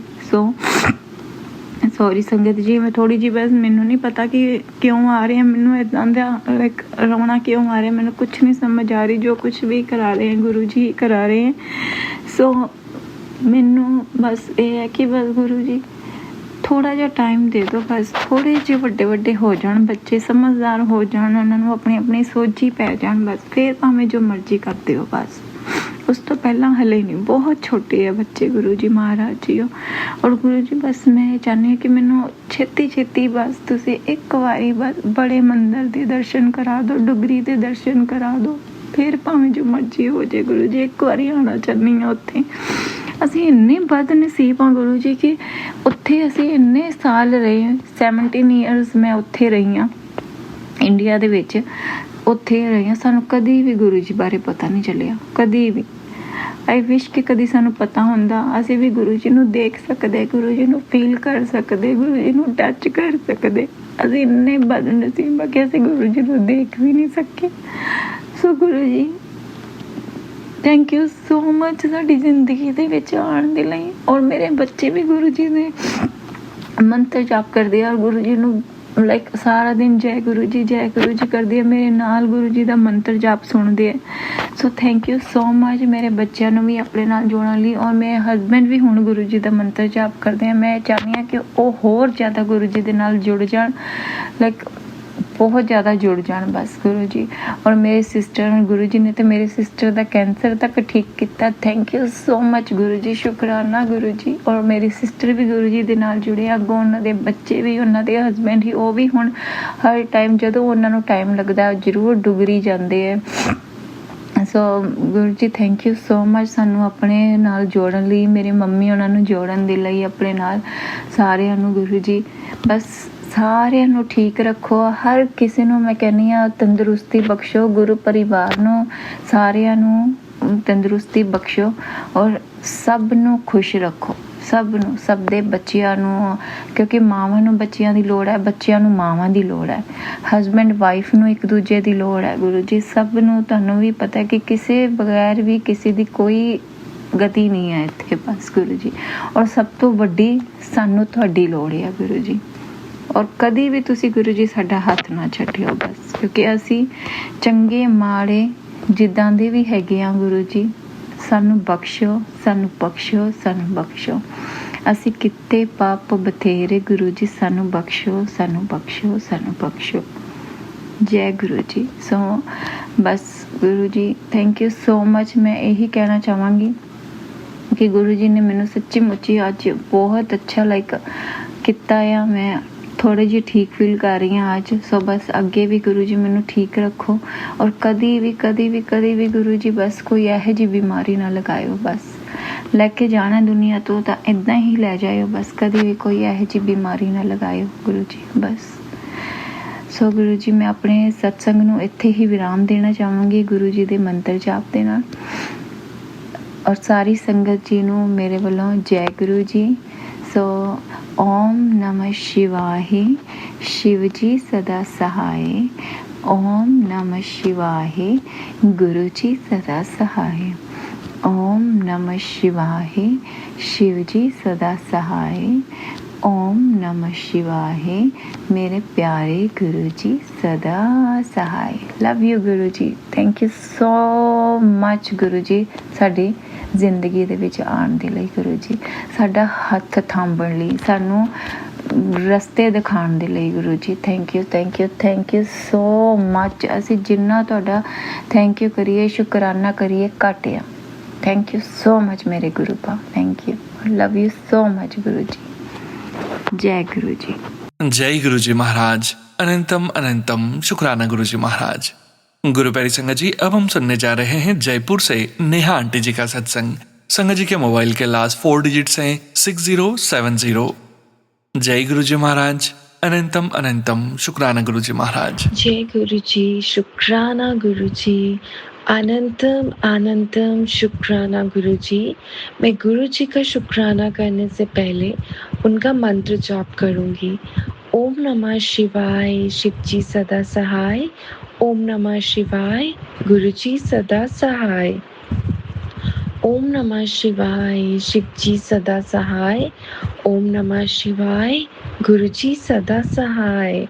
ਸੌਰੀ ਸੰਗਤ ਜੀ, ਮੈਂ ਥੋੜ੍ਹੀ ਜਿਹੀ ਬਸ ਮੈਨੂੰ ਨਹੀਂ ਪਤਾ ਕਿ ਕਿਉਂ ਆ ਰਿਹਾ ਮੈਨੂੰ ਇੱਦਾਂ ਦਾ ਲਾਈਕ ਰੋਣਾ, ਕਿਉਂ ਆ ਰਿਹਾ ਮੈਨੂੰ ਕੁਛ ਨਹੀਂ ਸਮਝ ਆ ਰਹੀ। ਜੋ ਕੁਛ ਵੀ ਕਰਾ ਰਹੇ ਹੈ ਗੁਰੂ ਜੀ ਕਰਾ ਰਹੇ ਹੈ। ਸੋ ਮੈਨੂੰ ਬਸ ਇਹ ਹੈ ਕਿ ਬਸ ਗੁਰੂ ਜੀ ਥੋੜ੍ਹਾ ਜਿਹਾ ਟਾਈਮ ਦੇ ਦਿਓ, ਬਸ ਥੋੜ੍ਹੇ ਜਿਹੇ ਵੱਡੇ ਹੋ ਜਾਣ ਬੱਚੇ, ਸਮਝਦਾਰ ਹੋ ਜਾਣ, ਉਹਨਾਂ ਨੂੰ ਆਪਣੀ ਆਪਣੀ ਸੋਝੀ ਪੈ ਜਾਣ, ਬਸ ਫਿਰ ਭਾਵੇਂ ਜੋ ਮਰਜ਼ੀ ਕਰਦੇ ਹੋ, ਬਸ ਉਸ ਤੋਂ ਪਹਿਲਾਂ ਹਲੇ ਨਹੀਂ, ਬਹੁਤ ਛੋਟੇ ਆ ਬੱਚੇ ਗੁਰੂ ਜੀ ਮਹਾਰਾਜ ਜੀ ਹੋ। ਔਰ ਗੁਰੂ ਜੀ ਬਸ ਮੈਂ ਇਹ ਚਾਹੁੰਦੀ ਹਾਂ ਕਿ ਮੈਨੂੰ ਛੇਤੀ ਬਸ ਤੁਸੀਂ ਇੱਕ ਵਾਰੀ ਬਸ ਬੜੇ ਮੰਦਰ ਦੇ ਦਰਸ਼ਨ ਕਰਾ ਦਿਓ, ਡੁਗਰੀ ਦੇ ਦਰਸ਼ਨ ਕਰਾ ਦਿਓ, ਫਿਰ ਭਾਵੇਂ ਜੋ ਮਰਜ਼ੀ ਹੋ ਜਾਏ ਗੁਰੂ ਜੀ, ਇੱਕ ਵਾਰੀ ਆਉਣਾ ਚਾਹੁੰਦੀ ਹਾਂ ਉੱਥੇ। ਅਸੀਂ ਇੰਨੇ ਬਦਨਸੀਬ ਹਾਂ ਗੁਰੂ ਜੀ ਕਿ ਉੱਥੇ ਅਸੀਂ ਇੰਨੇ ਸਾਲ ਰਹੇ, 17 ਈਅਰਸ ਮੈਂ ਉੱਥੇ ਰਹੀ ਹਾਂ ਇੰਡੀਆ ਦੇ ਵਿੱਚ, ਉੱਥੇ ਰਹੀ ਹਾਂ, ਸਾਨੂੰ ਕਦੀ ਵੀ ਗੁਰੂ ਜੀ ਬਾਰੇ ਪਤਾ ਨਹੀਂ ਚੱਲਿਆ, ਕਦੀ ਵੀ। ਆਈ ਵਿਸ਼ ਕਿ ਕਦੀ ਸਾਨੂੰ ਪਤਾ ਹੁੰਦਾ, ਅਸੀਂ ਵੀ ਗੁਰੂ ਜੀ ਨੂੰ ਦੇਖ ਸਕਦੇ, ਗੁਰੂ ਜੀ ਨੂੰ ਫੀਲ ਕਰ ਸਕਦੇ, ਗੁਰੂ ਜੀ ਨੂੰ ਟੱਚ ਕਰ ਸਕਦੇ। ਅਸੀਂ ਇੰਨੇ ਬਦਨਸੀਬ ਹਾਂ ਕਿ ਅਸੀਂ ਗੁਰੂ ਜੀ ਨੂੰ ਦੇਖ ਵੀ ਨਹੀਂ ਸਕੇ। ਸੋ Guru ji thank you so much ਸਾਡੀ ਜ਼ਿੰਦਗੀ ਦੇ ਵਿੱਚ ਆਉਣ ਦੇ ਲਈ। ਔਰ ਮੇਰੇ ਬੱਚੇ ਵੀ ਗੁਰੂ ਜੀ ਦੇ ਮੰਤਰ ਜਾਪ ਕਰਦੇ ਆ, ਗੁਰੂ ਜੀ ਨੂੰ ਲਾਈਕ ਸਾਰਾ ਦਿਨ ਜੈ ਗੁਰੂ ਜੀ ਕਰਦੇ ਆ, ਮੇਰੇ ਨਾਲ ਗੁਰੂ ਜੀ ਦਾ ਮੰਤਰ ਜਾਪ ਸੁਣਦੇ ਆ। So thank you so much ਮੇਰੇ ਬੱਚਿਆਂ ਨੂੰ ਵੀ ਆਪਣੇ ਨਾਲ ਜੋੜਨ ਲਈ। ਔਰ ਮੇਰੇ ਹਸਬੈਂਡ ਵੀ ਹੁਣ ਗੁਰੂ ਜੀ ਦਾ ਮੰਤਰ ਜਾਪ ਕਰਦੇ ਆ। ਮੈਂ ਚਾਹੁੰਦੀ ਹਾਂ ਕਿ ਉਹ ਹੋਰ ਜ਼ਿਆਦਾ ਗੁਰੂ ਜੀ ਦੇ ਨਾਲ ਜੁੜ ਜਾਣ, ਲਾਈਕ ਬਹੁਤ ਜ਼ਿਆਦਾ ਜੁੜ ਜਾਣ ਬਸ ਗੁਰੂ ਜੀ। ਔਰ ਮੇਰੇ ਸਿਸਟਰ ਗੁਰੂ ਜੀ ਨੇ ਤੇ ਮੇਰੇ ਸਿਸਟਰ ਦਾ ਕੈਂਸਰ ਤੱਕ ਠੀਕ ਕੀਤਾ। ਥੈਂਕ ਯੂ ਸੋ ਮਚ ਗੁਰੂ ਜੀ, ਸ਼ੁਕਰਾਨਾ ਗੁਰੂ ਜੀ। ਔਰ ਮੇਰੀ ਸਿਸਟਰ ਵੀ ਗੁਰੂ ਜੀ ਦੇ ਨਾਲ ਜੁੜੇ, ਅੱਗੋਂ ਉਹਨਾਂ ਦੇ ਬੱਚੇ ਵੀ, ਉਹਨਾਂ ਦੇ ਹਸਬੈਂਡ ਹੀ, ਉਹ ਵੀ ਹੁਣ ਹਰ ਟਾਈਮ ਜਦੋਂ ਉਹਨਾਂ ਨੂੰ ਟਾਈਮ ਲੱਗਦਾ ਜ਼ਰੂਰ ਡੁਗਰੀ ਜਾਂਦੇ ਹੈ। ਸੋ Guru ji thank you so much ਸਾਨੂੰ ਆਪਣੇ ਨਾਲ ਜੋੜਨ ਲਈ, ਮੇਰੇ ਮੰਮੀ ਉਹਨਾਂ ਨੂੰ ਜੋੜਨ ਦੇ ਲਈ ਆਪਣੇ ਨਾਲ, ਸਾਰਿਆਂ ਨੂੰ ਗੁਰੂ ਜੀ ਬਸ ਸਾਰਿਆਂ ਨੂੰ ਠੀਕ ਰੱਖੋ। ਹਰ ਕਿਸੇ ਨੂੰ ਮੈਂ ਕਹਿੰਦੀ ਹਾਂ ਤੰਦਰੁਸਤੀ ਬਖਸ਼ੋ, ਗੁਰੂ ਪਰਿਵਾਰ ਨੂੰ ਸਾਰਿਆਂ ਨੂੰ ਤੰਦਰੁਸਤੀ ਬਖਸ਼ੋ, ਔਰ ਸਭ ਨੂੰ ਖੁਸ਼ ਰੱਖੋ, ਸਭ ਨੂੰ, ਸਭ ਦੇ ਬੱਚਿਆਂ ਨੂੰ, ਕਿਉਂਕਿ ਮਾਵਾਂ ਨੂੰ ਬੱਚਿਆਂ ਦੀ ਲੋੜ ਹੈ, ਬੱਚਿਆਂ ਨੂੰ ਮਾਵਾਂ ਦੀ ਲੋੜ ਹੈ, ਹਸਬੈਂਡ ਵਾਈਫ ਨੂੰ ਇੱਕ ਦੂਜੇ ਦੀ ਲੋੜ ਹੈ ਗੁਰੂ ਜੀ। ਸਭ ਨੂੰ, ਤੁਹਾਨੂੰ ਵੀ ਪਤਾ ਕਿ ਕਿਸੇ ਬਗੈਰ ਵੀ ਕਿਸੇ ਦੀ ਕੋਈ ਗਤੀ ਨਹੀਂ ਹੈ ਇੱਥੇ ਬਸ ਗੁਰੂ ਜੀ। ਔਰ ਸਭ ਤੋਂ ਵੱਡੀ ਸਾਨੂੰ ਤੁਹਾਡੀ ਲੋੜ ਹੈ ਗੁਰੂ ਜੀ। ਔਰ ਕਦੀ ਵੀ ਤੁਸੀਂ ਗੁਰੂ ਜੀ ਸਾਡਾ ਹੱਥ ਨਾ ਛੱਡਿਓ ਬਸ, ਕਿਉਂਕਿ ਅਸੀਂ ਚੰਗੇ ਮਾੜੇ ਜਿੱਦਾਂ ਦੇ ਵੀ ਹੈਗੇ ਆ ਗੁਰੂ ਜੀ, ਸਾਨੂੰ ਬਖਸ਼ੋ, ਸਾਨੂੰ ਬਖਸ਼ੋ, ਸਾਨੂੰ ਬਖਸ਼ੋ। ਅਸੀਂ ਕਿਤੇ ਪਾਪ ਬਥੇਰੇ ਗੁਰੂ ਜੀ, ਸਾਨੂੰ ਬਖਸ਼ੋ, ਸਾਨੂੰ ਬਖਸ਼ੋ, ਸਾਨੂੰ ਬਖਸ਼ੋ। ਜੈ ਗੁਰੂ ਜੀ। ਸੋ ਬਸ Guru ji thank you so much. ਮੈਂ ਇਹੀ ਕਹਿਣਾ ਚਾਹਾਂਗੀ ਕਿ ਗੁਰੂ ਜੀ ਨੇ ਮੈਨੂੰ ਸੱਚੀ ਮੁੱਚੀ ਅੱਜ ਬਹੁਤ ਅੱਛਾ ਲਾਈਕ ਕੀਤਾ ਆ। ਮੈਂ ਥੋੜ੍ਹੀ ਜਿਹੀ ਠੀਕ ਫੀਲ ਕਰ ਰਹੀ ਹਾਂ ਅੱਜ। ਸੋ ਬਸ ਅੱਗੇ ਵੀ ਗੁਰੂ ਜੀ ਮੈਨੂੰ ਠੀਕ ਰੱਖੋ, ਔਰ ਕਦੀ ਵੀ ਗੁਰੂ ਜੀ ਬਸ ਕੋਈ ਇਹੋ ਜਿਹੀ ਬਿਮਾਰੀ ਨਾ ਲਗਾਇਓ। ਬਸ ਲੈ ਕੇ ਜਾਣਾ ਦੁਨੀਆ ਤੋਂ ਤਾਂ ਇੱਦਾਂ ਹੀ ਲੈ ਜਾਇਓ, ਬਸ ਕਦੀ ਵੀ ਕੋਈ ਇਹੋ ਜਿਹੀ ਬਿਮਾਰੀ ਨਾ ਲਗਾਇਓ ਗੁਰੂ ਜੀ ਬਸ। ਸੋ ਗੁਰੂ ਜੀ ਮੈਂ ਆਪਣੇ ਸਤਸੰਗ ਨੂੰ ਇੱਥੇ ਹੀ ਵਿਰਾਮ ਦੇਣਾ ਚਾਹਾਂਗੀ ਗੁਰੂ ਜੀ ਦੇ ਮੰਤਰ ਜਾਪ ਦੇ ਨਾਲ। ਔਰ ਸਾਰੀ ਸੰਗਤ ਜੀ ਨੂੰ ਮੇਰੇ ਵੱਲੋਂ ਜੈ ਗੁਰੂ ਜੀ। ਸੋ ओम नमः शिवाय, शिव जी सदा सहाय। ओम नमः शिवाय, गुरु जी सदा सहाय। ओम नमः शिवाय, शिव जी सदा सहाय। ओम नमः शिवाय, मेरे प्यारे गुरु जी सदा सहाय। Love you Guru ji, thank you so much गुरु जी साडी ਜ਼ਿੰਦਗੀ ਦੇ ਵਿੱਚ ਆਉਣ ਦੇ ਲਈ ਗੁਰੂ ਜੀ, ਸਾਡਾ ਹੱਥ ਥਾਂਬਣ ਲਈ, ਸਾਨੂੰ ਰਸਤੇ ਦਿਖਾਉਣ ਦੇ ਲਈ Guru ji. Thank you so much. ਅਸੀਂ ਜਿੰਨਾ ਤੁਹਾਡਾ ਥੈਂਕ ਯੂ ਕਰੀਏ, ਸ਼ੁਕਰਾਨਾ ਕਰੀਏ ਘੱਟ ਆ। ਥੈਂਕ ਯੂ ਸੋ ਮਚ ਮੇਰੇ ਗੁਰੂ ਪਾ, thank you, love you so much ਗੁਰੂ ਜੀ। जय गुरु जी। जय गुरु जी महाराज। अनंतम अनंतम शुक्राना गुरु जी महाराज। गुरु प्यारी संगत जी, अब हम सुनने जा रहे हैं जयपुर से नेहा आंटी जी का सत्संग। संगत जी के मोबाइल के लास्ट 4 डिजिट्स हैं 6070। जय गुरु जी महाराज। अनंतम अनंतम शुक्राना गुरु जी महाराज। जय गुरु जी, शुक्राना गुरु जी, अनंतम अनंतम शुक्राना गुरु जी। मैं गुरु जी का शुक्राना करने से पहले उनका मंत्र जाप करूंगी। ओम नमः शिवाय, शिव जी सदा सहाय। ओम नमः शिवाय, गुरु जी सदा सहाय। ओम नमः शिवाय, शिव जी सदा सहाय। ओम नमः शिवाय, गुरु जी सदा सहाय।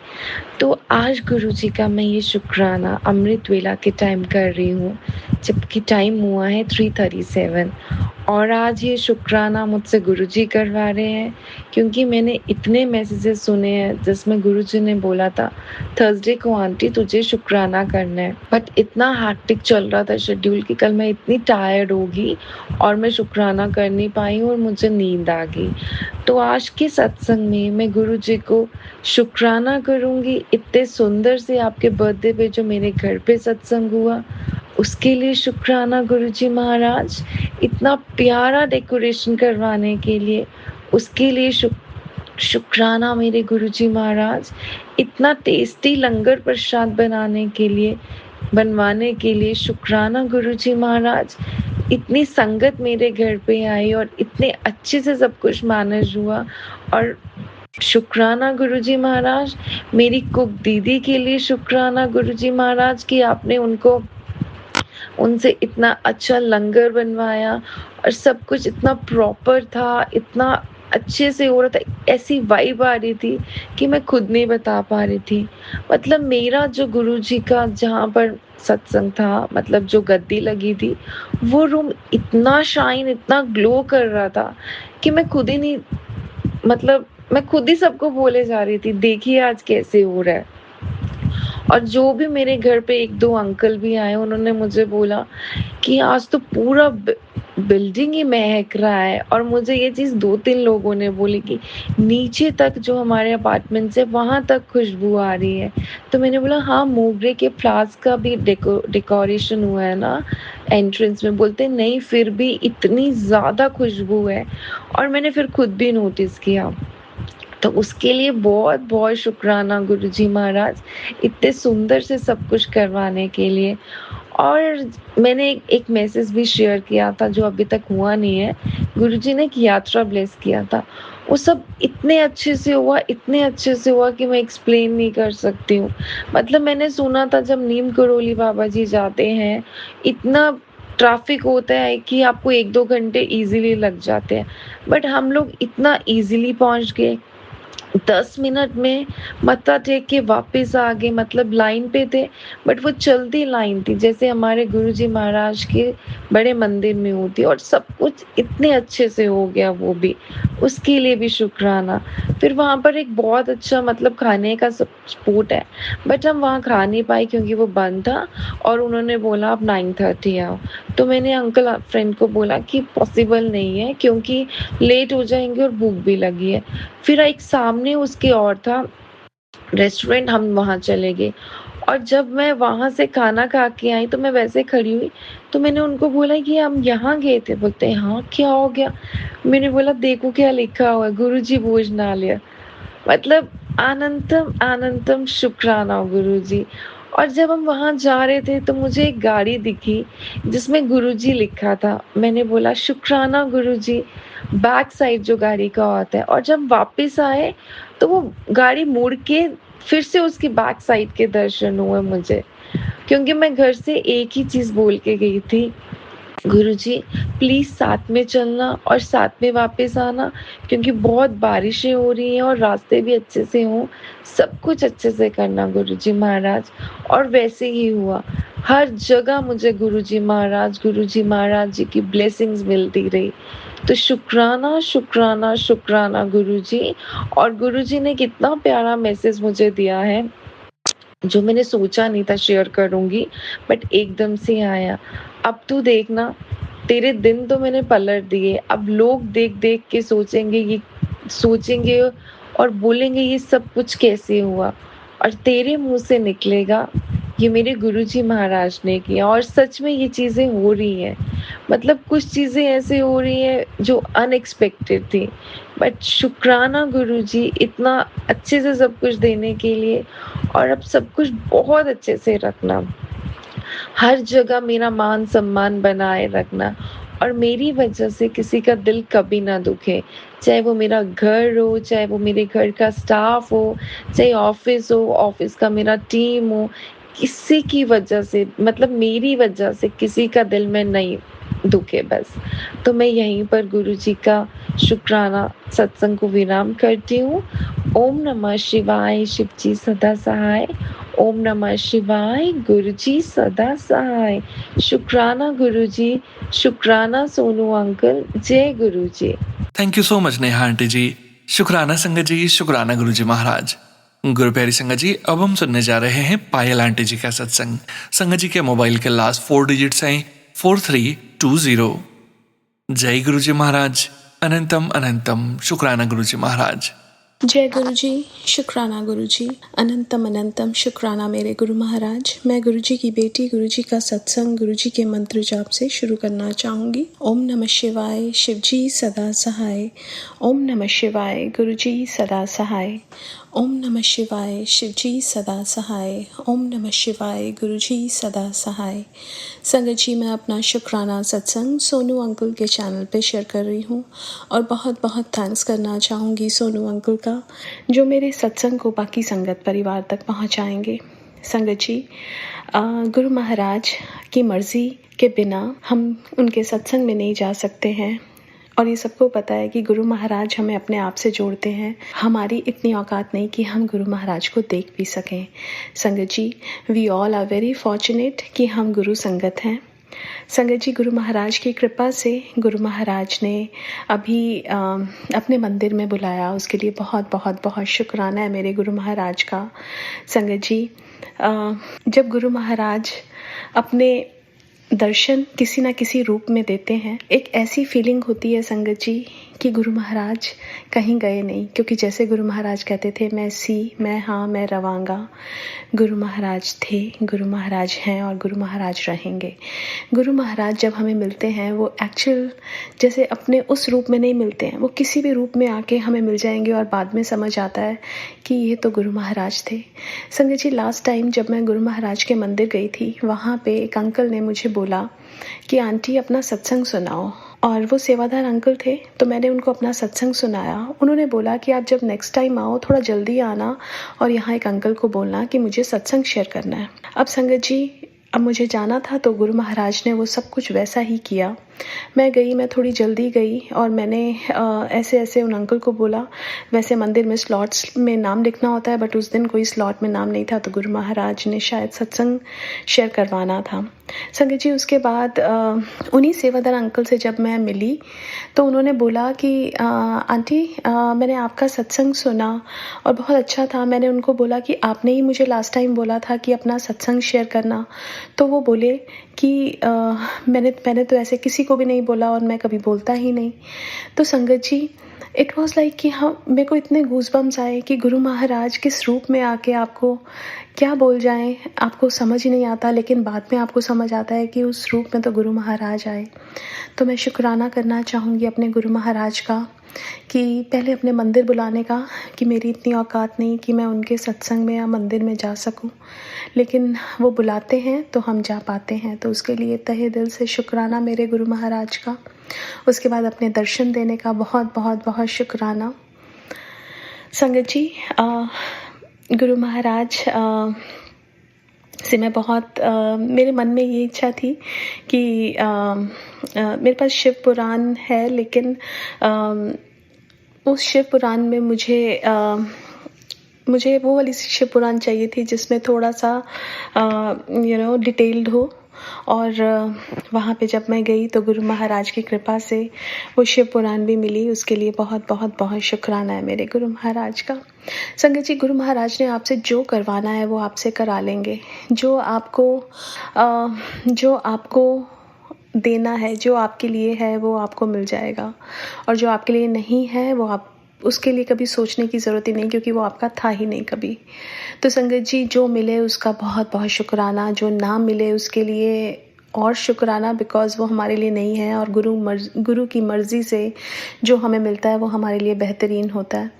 तो आज गुरु जी का मैं ये शुक्राना अमृत वेला के टाइम कर रही हूँ, जबकि टाइम हुआ है 3:37। और आज ये शुक्राना मुझसे गुरुजी करवा रहे हैं, क्योंकि मैंने इतने मैसेजेस सुने हैं जिसमें गुरुजी ने बोला था थर्सडे को आंटी तुझे शुक्राना करना है, बट इतना हैक्टिक चल रहा था शेड्यूल कि कल मैं इतनी टायर्ड होगी और मैं शुक्राना कर नहीं पाई और मुझे नींद आ गई। तो आज के सत्संग में मैं गुरुजी को शुक्राना करूंगी इतने सुंदर से आपके बर्थडे पे जो मेरे घर पे सत्संग हुआ, उसके लिए शुक्राना गुरुजी महाराज। इतना प्यारा डेकोरेशन करवाने के लिए उसके लिए शुक्राना मेरे गुरुजी महाराज। इतना टेस्टी लंगर प्रसाद बनवाने के लिए शुक्राना गुरुजी महाराज। इतनी संगत मेरे घर पे आई और इतने अच्छे से सब कुछ मैनेज हुआ। और शुक्राना गुरुजी महाराज, मेरी कुक दीदी के लिए शुक्राना गुरुजी महाराज कि आपने उनसे इतना अच्छा लंगर बनवाया और सब कुछ इतना प्रॉपर था, इतना अच्छे से हो रहा था, ऐसी वाइब आ रही थी कि मैं खुद नहीं बता पा रही थी। मतलब मेरा जो गुरुजी का जहाँ पर सत्संग था, मतलब जो गद्दी लगी थी, वो रूम इतना शाइन, इतना ग्लो कर रहा था कि मैं खुद ही सबको बोले जा रही थी देखिए आज कैसे हो रहा है। और जो भी मेरे घर पे 1-2 अंकल भी आए, उन्होंने मुझे बोला कि आज तो पूरा बिल्डिंग ही महक रहा है। और मुझे ये चीज़ 2-3 लोगों ने बोली कि नीचे तक जो हमारे अपार्टमेंट से वहाँ तक खुशबू आ रही है। तो मैंने बोला हाँ, मोगरे के फ्लावर्स का भी डेकोरेशन हुआ है ना एंट्रेंस में। बोलते नहीं, फिर भी इतनी ज़्यादा खुशबू है। और मैंने फिर खुद भी नोटिस किया। तो उसके लिए बहुत बहुत शुक्राना गुरुजी महाराज, इतने सुंदर से सब कुछ करवाने के लिए। और मैंने एक मैसेज भी शेयर किया था जो अभी तक हुआ नहीं है। गुरुजी ने एक यात्रा ब्लेस किया था, वो सब इतने अच्छे से हुआ कि मैं एक्सप्लेन नहीं कर सकती हूँ। मतलब मैंने सुना था जब नीम करोली बाबा जी जाते हैं, इतना ट्रैफिक होता है कि आपको 1-2 घंटे इजीली लग जाते हैं, बट हम लोग इतना इजीली पहुंच गए। 10 मिनट में मत्था टेक के वापस आ गए। मतलब लाइन पे थे, बट वो चलती लाइन थी जैसे हमारे गुरुजी महाराज के बड़े मंदिर में होती। और सब कुछ इतने अच्छे से हो गया, वो भी उसके लिए भी शुक्राना। फिर वहाँ पर एक बहुत अच्छा मतलब खाने का स्पॉट है, बट हम वहाँ खा नहीं पाए क्योंकि वो बंद था और उन्होंने बोला आप 9:30 आओ। तो मैंने अंकल फ्रेंड को बोला कि पॉसिबल नहीं है क्योंकि लेट हो जाएंगे और भूख भी लगी है। फिर एक सामने उसके और था रेस्टोरेंट, हम वहाँ चले गए। और जब मैं वहाँ से खाना खा के आई तो मैं वैसे खड़ी हुई, तो मैंने उनको बोला कि हम यहाँ गए थे। बोलते हैं हाँ, क्या हो गया? मैंने बोला देखो क्या लिखा हुआ है, गुरुजी भोजनालय। मतलब अनंतम अनंतम शुक्राना गुरुजी। और जब हम वहां जा रहे थे तो मुझे एक गाड़ी दिखी जिसमें गुरुजी लिखा था। मैंने बोला शुक्राना गुरुजी, बैक साइड जो गाड़ी का होता है। और जब वापस आए तो वो गाड़ी मुड़ के फिर से उसकी बैक साइड के दर्शन हुए मुझे, क्योंकि मैं घर से एक ही चीज बोल के गई थी, गुरुजी प्लीज साथ में चलना और साथ में वापस आना, क्योंकि बहुत बारिशें हो रही हैं और रास्ते भी अच्छे से हों, सब कुछ अच्छे से करना गुरुजी महाराज। और वैसे ही हुआ। हर जगह मुझे गुरुजी महाराज जी की ब्लेसिंग्स मिलती रही। तो शुक्राना शुक्राना शुक्राना गुरुजी। और गुरुजी ने कितना प्यारा मैसेज मुझे दिया है जो मैंने सोचा नहीं था शेयर करूंगी, बट एकदम से आया। अब तू देखना, तेरे दिन तो मैंने पलट दिए। अब लोग देख देख के सोचेंगे और बोलेंगे ये सब कुछ कैसे हुआ, और तेरे मुंह से निकलेगा ये मेरे गुरुजी महाराज ने किया। और सच में ये चीजें हो रही हैं। मतलब कुछ चीजें ऐसे हो रही हैं जो अनएक्सपेक्टेड थी, बट शुक्राना गुरुजी इतना अच्छे से सब कुछ देने के लिए। और अब सब कुछ बहुत अच्छे से रखना, हर जगह मेरा मान सम्मान बनाए रखना, और मेरी वजह से किसी का दिल कभी ना दुखे, चाहे वो मेरा घर हो, चाहे वो मेरे घर का स्टाफ हो, चाहे ऑफिस हो, ऑफिस का मेरा टीम हो, किसी की वजह से, मतलब मेरी वजह से किसी का दिल में नहीं दुखे बस। तो मैं यहीं पर गुरुजी का शुक्राना सत्संग को विराम करती हूँ। ओम नमः शिवाय, शिव जी सदा सहाय। ओम नमः शिवाय। गुरुजी सदा सहाय। शुक्राना गुरुजी, शुक्राना सोनू अंकल। जय गुरुजी। Thank you so much Neha aunty ji. शुक्राना संगत जी, शुक्राना गुरुजी महाराज। गुरु प्यारी संगत जी, अब हम सुनने जा रहे हैं पायल आंटी जी का सत्संग। संगत जी के मोबाइल के लास्ट 4 डिजिट्स हैं 4320। जय गुरुजी महाराज। अनंतम अनंतम शुक्राना गुरुजी महाराज। जय गुरु जी, शुक्राना गुरु जी, अनंतम अनंतम शुक्राना मेरे गुरु महाराज। मैं गुरु जी की बेटी गुरु जी का सत्संग गुरु जी के मंत्र जाप से शुरू करना चाहूँगी। ओम नमः शिवाय, शिव जी सदा सहाय। ओम नमः शिवाय, गुरु जी सदा सहाय। ओम नमः शिवाय, शिव जी सदा सहाय। ओम नमः शिवाय, गुरु जी सदा सहाय। संगत जी, मैं अपना शुक्राना सत्संग सोनू अंकल के चैनल पे शेयर कर रही हूँ और बहुत बहुत थैंक्स करना चाहूँगी सोनू अंकल का, जो मेरे सत्संग को बाकी संगत परिवार तक पहुँचाएंगे। संगत जी, गुरु महाराज की मर्ज़ी के बिना हम उनके सत्संग में नहीं जा सकते हैं और ये सबको पता है कि गुरु महाराज हमें अपने आप से जोड़ते हैं। हमारी इतनी औकात नहीं कि हम गुरु महाराज को देख भी सकें। संगत जी, we all are very fortunate कि हम गुरु संगत हैं। संगत जी, गुरु महाराज की कृपा से गुरु महाराज ने अभी अपने मंदिर में बुलाया, उसके लिए बहुत बहुत बहुत शुक्राना है मेरे गुरु महाराज का। संगत जी, जब गुरु महाराज अपने दर्शन किसी ना किसी रूप में देते हैं, एक ऐसी फीलिंग होती है संगत जी कि गुरु महाराज कहीं गए नहीं, क्योंकि जैसे गुरु महाराज कहते थे, मैं सी, मैं हाँ, मैं रवांगा। गुरु महाराज थे, गुरु महाराज हैं और गुरु महाराज रहेंगे। गुरु महाराज जब हमें मिलते हैं, वो एक्चुअल जैसे अपने उस रूप में नहीं मिलते हैं, वो किसी भी रूप में आके हमें मिल जाएंगे और बाद में समझ आता है कि ये तो गुरु महाराज थे। संगत जी, लास्ट टाइम जब मैं गुरु महाराज के मंदिर गई थी, वहाँ पे एक अंकल ने मुझे बोला कि आंटी अपना सत्संग सुनाओ, और वो सेवादार अंकल थे, तो मैंने उनको अपना सत्संग सुनाया। उन्होंने बोला कि आप जब नेक्स्ट टाइम आओ थोड़ा जल्दी आना और यहाँ एक अंकल को बोलना कि मुझे सत्संग शेयर करना है। अब संगत जी, अब मुझे जाना था तो गुरु महाराज ने वो सब कुछ वैसा ही किया। मैं गई, मैं थोड़ी जल्दी गई और मैंने ऐसे ऐसे उन अंकल को बोला। वैसे मंदिर में स्लॉट्स में नाम लिखना होता है, बट उस दिन कोई स्लॉट में नाम नहीं था, तो गुरु महाराज ने शायद सत्संग शेयर करवाना था। संगत जी, उसके बाद उन्हीं सेवादार अंकल से जब मैं मिली तो उन्होंने बोला कि आंटी, मैंने आपका सत्संग सुना और बहुत अच्छा था। मैंने उनको बोला कि आपने ही मुझे लास्ट टाइम बोला था कि अपना सत्संग शेयर करना। तो वो बोले कि मैंने तो ऐसे किसी को भी नहीं बोला और मैं कभी बोलता ही नहीं। तो संगत जी, इट वॉज लाइक कि हाँ, मेरे को इतने गूज़बम्स आए कि गुरु महाराज किस रूप में आके आपको क्या बोल जाएं, आपको समझ ही नहीं आता, लेकिन बाद में आपको समझ आता है कि उस रूप में तो गुरु महाराज आए। तो मैं शुक्राना करना चाहूँगी अपने गुरु महाराज का कि पहले अपने मंदिर बुलाने का, कि मेरी इतनी औकात नहीं कि मैं उनके सत्संग में या मंदिर में जा सकूं, लेकिन वो बुलाते हैं तो हम जा पाते हैं। तो उसके लिए तहे दिल से शुक्राना मेरे गुरु महाराज का। उसके बाद अपने दर्शन देने का बहुत बहुत बहुत शुक्राना। संगत जी, गुरु महाराज से मैं बहुत मेरे मन में ये इच्छा थी कि मेरे पास शिव पुराण है, लेकिन उस शिव पुराण में मुझे वो वाली शिव पुराण चाहिए थी जिसमें थोड़ा सा डिटेल्ड हो। और वहाँ पे जब मैं गई तो गुरु महाराज की कृपा से वो शिव पुराण भी मिली। उसके लिए बहुत बहुत बहुत शुक्राना है मेरे गुरु महाराज का। संगत जी, गुरु महाराज ने आपसे जो करवाना है वो आपसे करा लेंगे। जो आपको देना है, जो आपके लिए है वो आपको मिल जाएगा, और जो आपके लिए नहीं है वो आप उसके लिए कभी सोचने की ज़रूरत ही नहीं, क्योंकि वो आपका था ही नहीं कभी। तो संगत जी, जो मिले उसका बहुत बहुत शुक्राना, जो ना मिले उसके लिए और शुक्राना, बिकॉज़ वो हमारे लिए नहीं है, और गुरु की मर्ज़ी से जो हमें मिलता है वो हमारे लिए बेहतरीन होता है।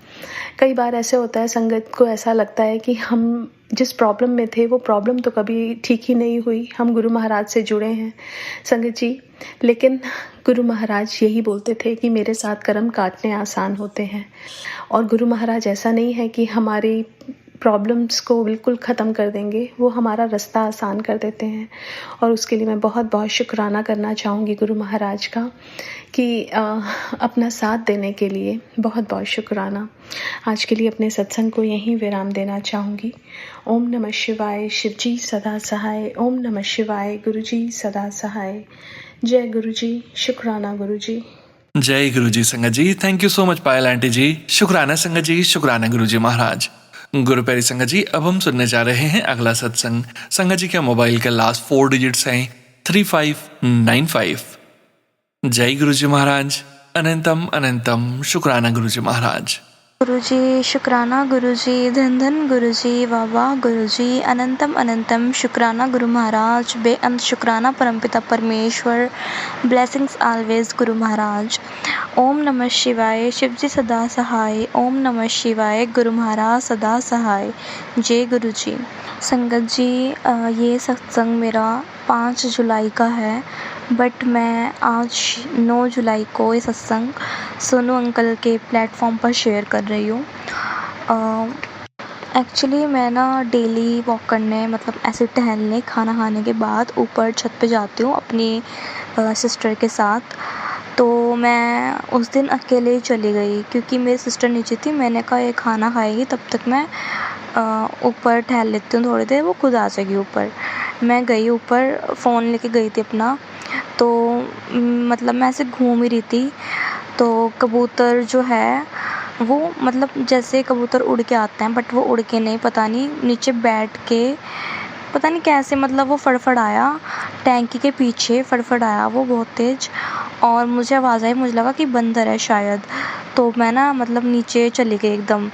कई बार ऐसे होता है, संगत को ऐसा लगता है कि हम जिस प्रॉब्लम में थे वो प्रॉब्लम तो कभी ठीक ही नहीं हुई, हम गुरु महाराज से जुड़े हैं संगत जी, लेकिन गुरु महाराज यही बोलते थे कि मेरे साथ कर्म काटने आसान होते हैं। और गुरु महाराज ऐसा नहीं है कि प्रॉब्लम्स को बिल्कुल ख़त्म कर देंगे, वो हमारा रास्ता आसान कर देते हैं। और उसके लिए मैं बहुत बहुत शुक्राना करना चाहूँगी गुरु महाराज का कि अपना साथ देने के लिए बहुत बहुत शुक्राना। आज के लिए अपने सत्संग को यहीं विराम देना चाहूँगी। ओम नमः शिवाय, शिव जी सदा सहाय। ओम नमः शिवाय, गुरु जी सदा सहाय। जय गुरु जी, शुक्राना गुरु जी। जय गुरु जी संगत जी। Thank you so much Payal aunty ji. शुक्राना संगत जी, शुक्राना गुरु जी महाराज। गुरु प्यारी संगत जी, अब हम सुनने जा रहे हैं अगला सत्संग। संगत जी के मोबाइल के लास्ट 4 डिजिट्स हैं 3595। जय गुरु जी महाराज। अनंतम अनंतम शुक्राना गुरु जी महाराज। गुरुजी शुक्राना गुरुजी, धन धन गुरुजी, वाह वाह गुरुजी, अनंतम अनंतम शुक्राना गुरु महाराज, बेअंत शुक्राना परमपिता परमेश्वर, ब्लेसिंग्स ऑलवेज गुरु महाराज। ओम नमः शिवाय, शिवजी सदा सहाय। ओम नमः शिवाय, गुरु महाराज सदा सहाय। जय गुरु जी। संगत जी, ये सत्संग मेरा 5 जुलाई का है, बट मैं आज 9 जुलाई को ये सत्संग सोनू अंकल के प्लेटफॉर्म पर शेयर कर रही हूँ। एक्चुअली मैं ना डेली वॉक करने, मतलब ऐसे टहलने, खाना खाने के बाद ऊपर छत पे जाती हूँ अपनी सिस्टर के साथ। तो मैं उस दिन अकेले ही चली गई क्योंकि मेरी सिस्टर नीचे थी। मैंने कहा ये खाना खाएगी, तब तक मैं ऊपर टहल लेती हूँ थोड़ी देर, वो खुद आ जाएगी ऊपर। मैं गई ऊपर, फ़ोन लेके गई थी अपना। तो मतलब मैं ऐसे घूम ही रही थी, तो कबूतर जो है वो, मतलब जैसे कबूतर उड़ के आते हैं बट वो उड़ के नहीं, पता नहीं नीचे बैठ के, पता नहीं कैसे, मतलब वो फड़फड़ाया, टैंकी के पीछे फड़फड़ाया वो बहुत तेज़। और मुझे आवाज़ आई, मुझे लगा कि बंदर है शायद। तो मैं ना मतलब नीचे चली गई एकदम,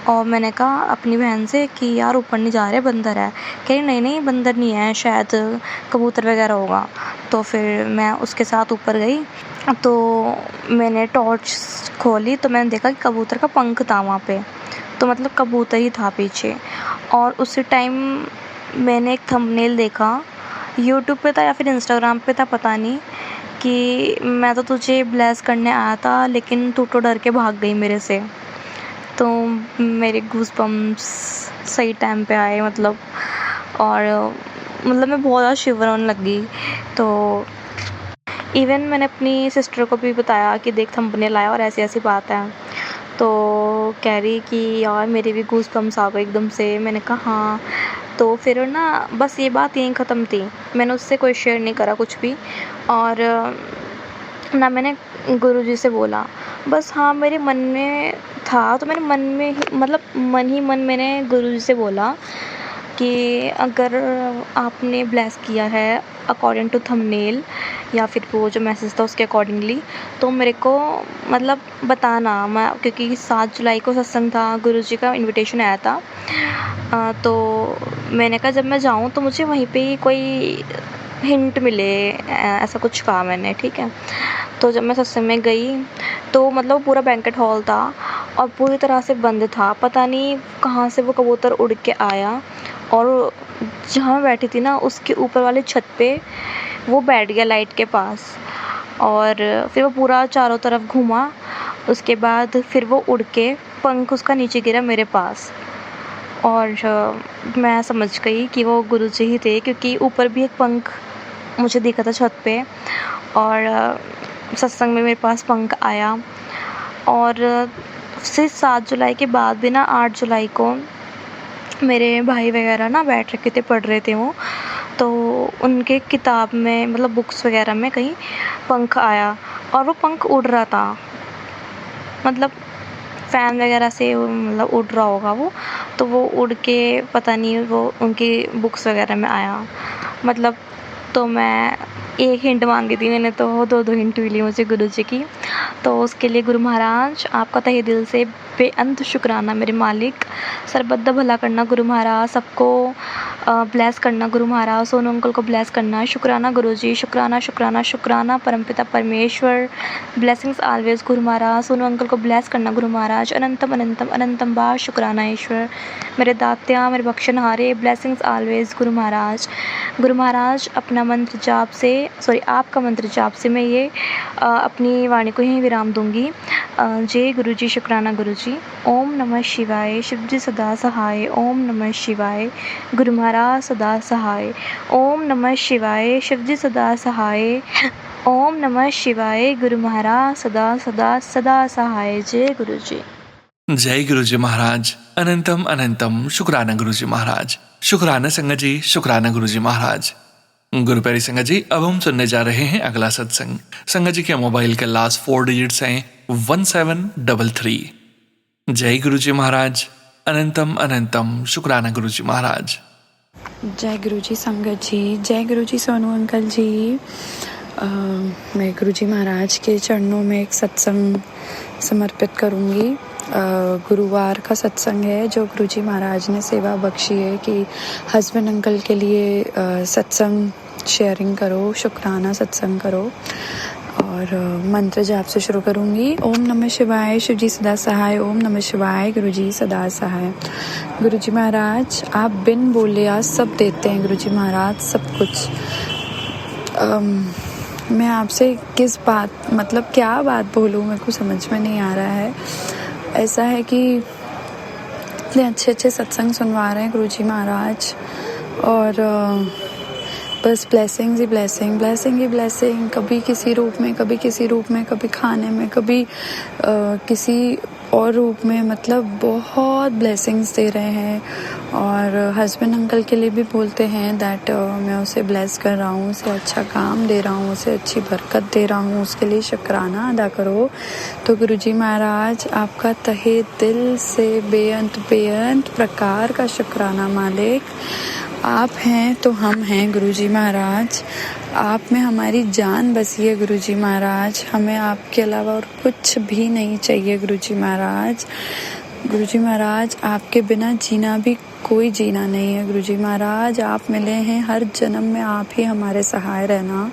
और मैंने कहा अपनी बहन से कि यार ऊपर नहीं जा रहे, बंदर है। कह रही नहीं नहीं बंदर नहीं है, शायद कबूतर वगैरह होगा। तो फिर मैं उसके साथ ऊपर गई, तो मैंने टॉर्च खोली तो मैंने देखा कि कबूतर का पंख था वहाँ पे, तो मतलब कबूतर ही था पीछे। और उसी टाइम मैंने एक थंबनेल देखा, यूट्यूब पे था या फिर इंस्टाग्राम पे था, पता नहीं, कि मैं तो तुझे ब्लेस करने आया था लेकिन तू तो डर के भाग गई मेरे से। तो मेरे गूज़बम्प्स सही टाइम पे आए, मतलब, और मतलब मैं बहुत ज़्यादा शिवर होने लगी। तो इवन मैंने अपनी सिस्टर को भी बताया कि देख थंबनेल आया और ऐसी ऐसी बात है। तो कह रही कि यार मेरे भी गूज़बम्प्स आ गए एकदम से। मैंने कहा हाँ। तो फिर ना बस ये बात यहीं ख़त्म थी, मैंने उससे कोई शेयर नहीं करा कुछ भी, और ना मैंने गुरुजी से बोला। बस हाँ, मेरे मन में था, तो मैंने मन में ही, मतलब मन ही मन मैंने गुरुजी से बोला कि अगर आपने ब्लेस किया है अकॉर्डिंग टू थंबनेल या फिर वो जो मैसेज था उसके अकॉर्डिंगली, तो मेरे को मतलब बताना। मैं क्योंकि 7 जुलाई को सत्संग था, गुरुजी का इनविटेशन आया था। तो मैंने कहा जब मैं जाऊँ तो मुझे वहीं पे ही कोई हिंट मिले, ऐसा कुछ कहा मैंने, ठीक है। तो जब मैं सत्संग में गई तो मतलब पूरा बैंकेट हॉल था और पूरी तरह से बंद था। पता नहीं कहाँ से वो कबूतर उड़ के आया और जहाँ मैं बैठी थी ना उसके ऊपर वाले छत पे वो बैठ गया लाइट के पास, और फिर वो पूरा चारों तरफ घूमा। उसके बाद फिर वो उड़ के पंख उसका नीचे गिरा मेरे पास, और मैं समझ गई कि वो गुरुजी ही थे, क्योंकि ऊपर भी एक पंख मुझे दिखा था छत पे, और सत्संग में मेरे पास पंख आया। और फिर 7 जुलाई के बाद भी ना 8 जुलाई को मेरे भाई वगैरह ना बैठ रखे थे, पढ़ रहे थे वो, तो उनके किताब में, मतलब बुक्स वगैरह में कहीं पंख आया और वो पंख उड़ रहा था, मतलब फ़ैन वगैरह से मतलब उड़ रहा होगा वो, तो वो उड़ के पता नहीं वो उनकी बुक्स वगैरह में आया, मतलब। तो मैं एक हिंट मांगी थी मैंने, तो 2-2 हिंट मिली मुझे गुरुजी की। तो उसके लिए गुरु महाराज आपका तहे दिल से बेअंत शुक्राना मेरे मालिक। सरबद्ध भला करना गुरु महाराज, सबको ब्लेस करना गुरु महाराज, सोनू अंकल को ब्लेस करना। शुक्राना गुरुजी, शुक्राना शुक्राना शुक्राना परमपिता परमेश्वर, blessings always Guru Maharaj. Sonu uncle को ब्लेस करना गुरु महाराज। अनंतम अनंतम अनंतम बार शुक्राना ईश्वर, मेरे दात्या, मेरे बख्शनहारे, ब्लेसिंग्स ऑलवेज गुरु महाराज। गुरु महाराज अपना मंत्र जाप से, आपका मंत्र जाप से मैं ये अपनी वाणी को यहीं विराम दूंगी। जय गुरुजी शुक्राना गुरुजी। ओम नमः शिवाय शिवजी सदा सहाय। ओम नमः शिवाय गुरु महाराज सदा सहाय। ओम नमः शिवाय शिवजी सदा सहाय। ओम नमः शिवाय गुरु महाराज सदा सदा सदा सहाय। जय गुरुजी। जय गुरुजी महाराज। अनंतम अनंतम शुक्राना गुरुजी महाराज। शुक्राना संगत जी, शुक्राना गुरुजी महाराज। गुरु प्यारी संगत जी, अब हम सुनने जा रहे हैं अगला सत्संग। संगत जी के मोबाइल के लास्ट 4 डिजिट्स हैं 1733। जय गुरुजी महाराज। अनंतम अनंतम शुक्राना गुरुजी महाराज। जय गुरुजी संगत जी, जय गुरुजी सोनू अंकल जी। मैं गुरुजी महाराज के चरणों में एक सत्संग समर्पित करूँगी। गुरुवार का सत्संग है जो गुरुजी महाराज ने सेवा बख्शी है कि हस्बैंड अंकल के लिए सत्संग शेयरिंग करो, शुक्राना सत्संग करो। और मंत्र जाप से शुरू करूँगी। ओम नमः शिवाय शिवजी सदा सहाय। ओम नमः शिवाय गुरुजी सदा सहाय। गुरुजी महाराज आप बिन बोले आज सब देते हैं। गुरुजी महाराज सब कुछ। मैं आपसे किस बात मतलब क्या बात बोलूँ, मेरे को समझ में नहीं आ रहा है। ऐसा है कि इतने अच्छे अच्छे सत्संग सुनवा रहे हैं गुरुजी महाराज और बस ब्लेसिंग ही ब्लेसिंग, ब्लेसिंग ही ब्लेसिंग। कभी किसी रूप में, कभी किसी रूप में, कभी खाने में, कभी किसी और रूप में, मतलब बहुत ब्लेसिंग्स दे रहे हैं। और हस्बैंड अंकल के लिए भी बोलते हैं दैट मैं उसे ब्लेस कर रहा हूँ, उसे अच्छा काम दे रहा हूँ, उसे अच्छी बरकत दे रहा हूँ, उसके लिए शुक्राना अदा करो। तो गुरुजी महाराज आपका तहे दिल से बेअंत प्रकार का शुक्राना मालिक। आप हैं तो हम हैं गुरुजी महाराज। आप में हमारी जान बसी है गुरुजी महाराज। हमें आपके अलावा और कुछ भी नहीं चाहिए गुरुजी महाराज। गुरुजी महाराज आपके बिना जीना भी कोई जीना नहीं है गुरुजी महाराज। आप मिले हैं हर जन्म में, आप ही हमारे सहाय रहना।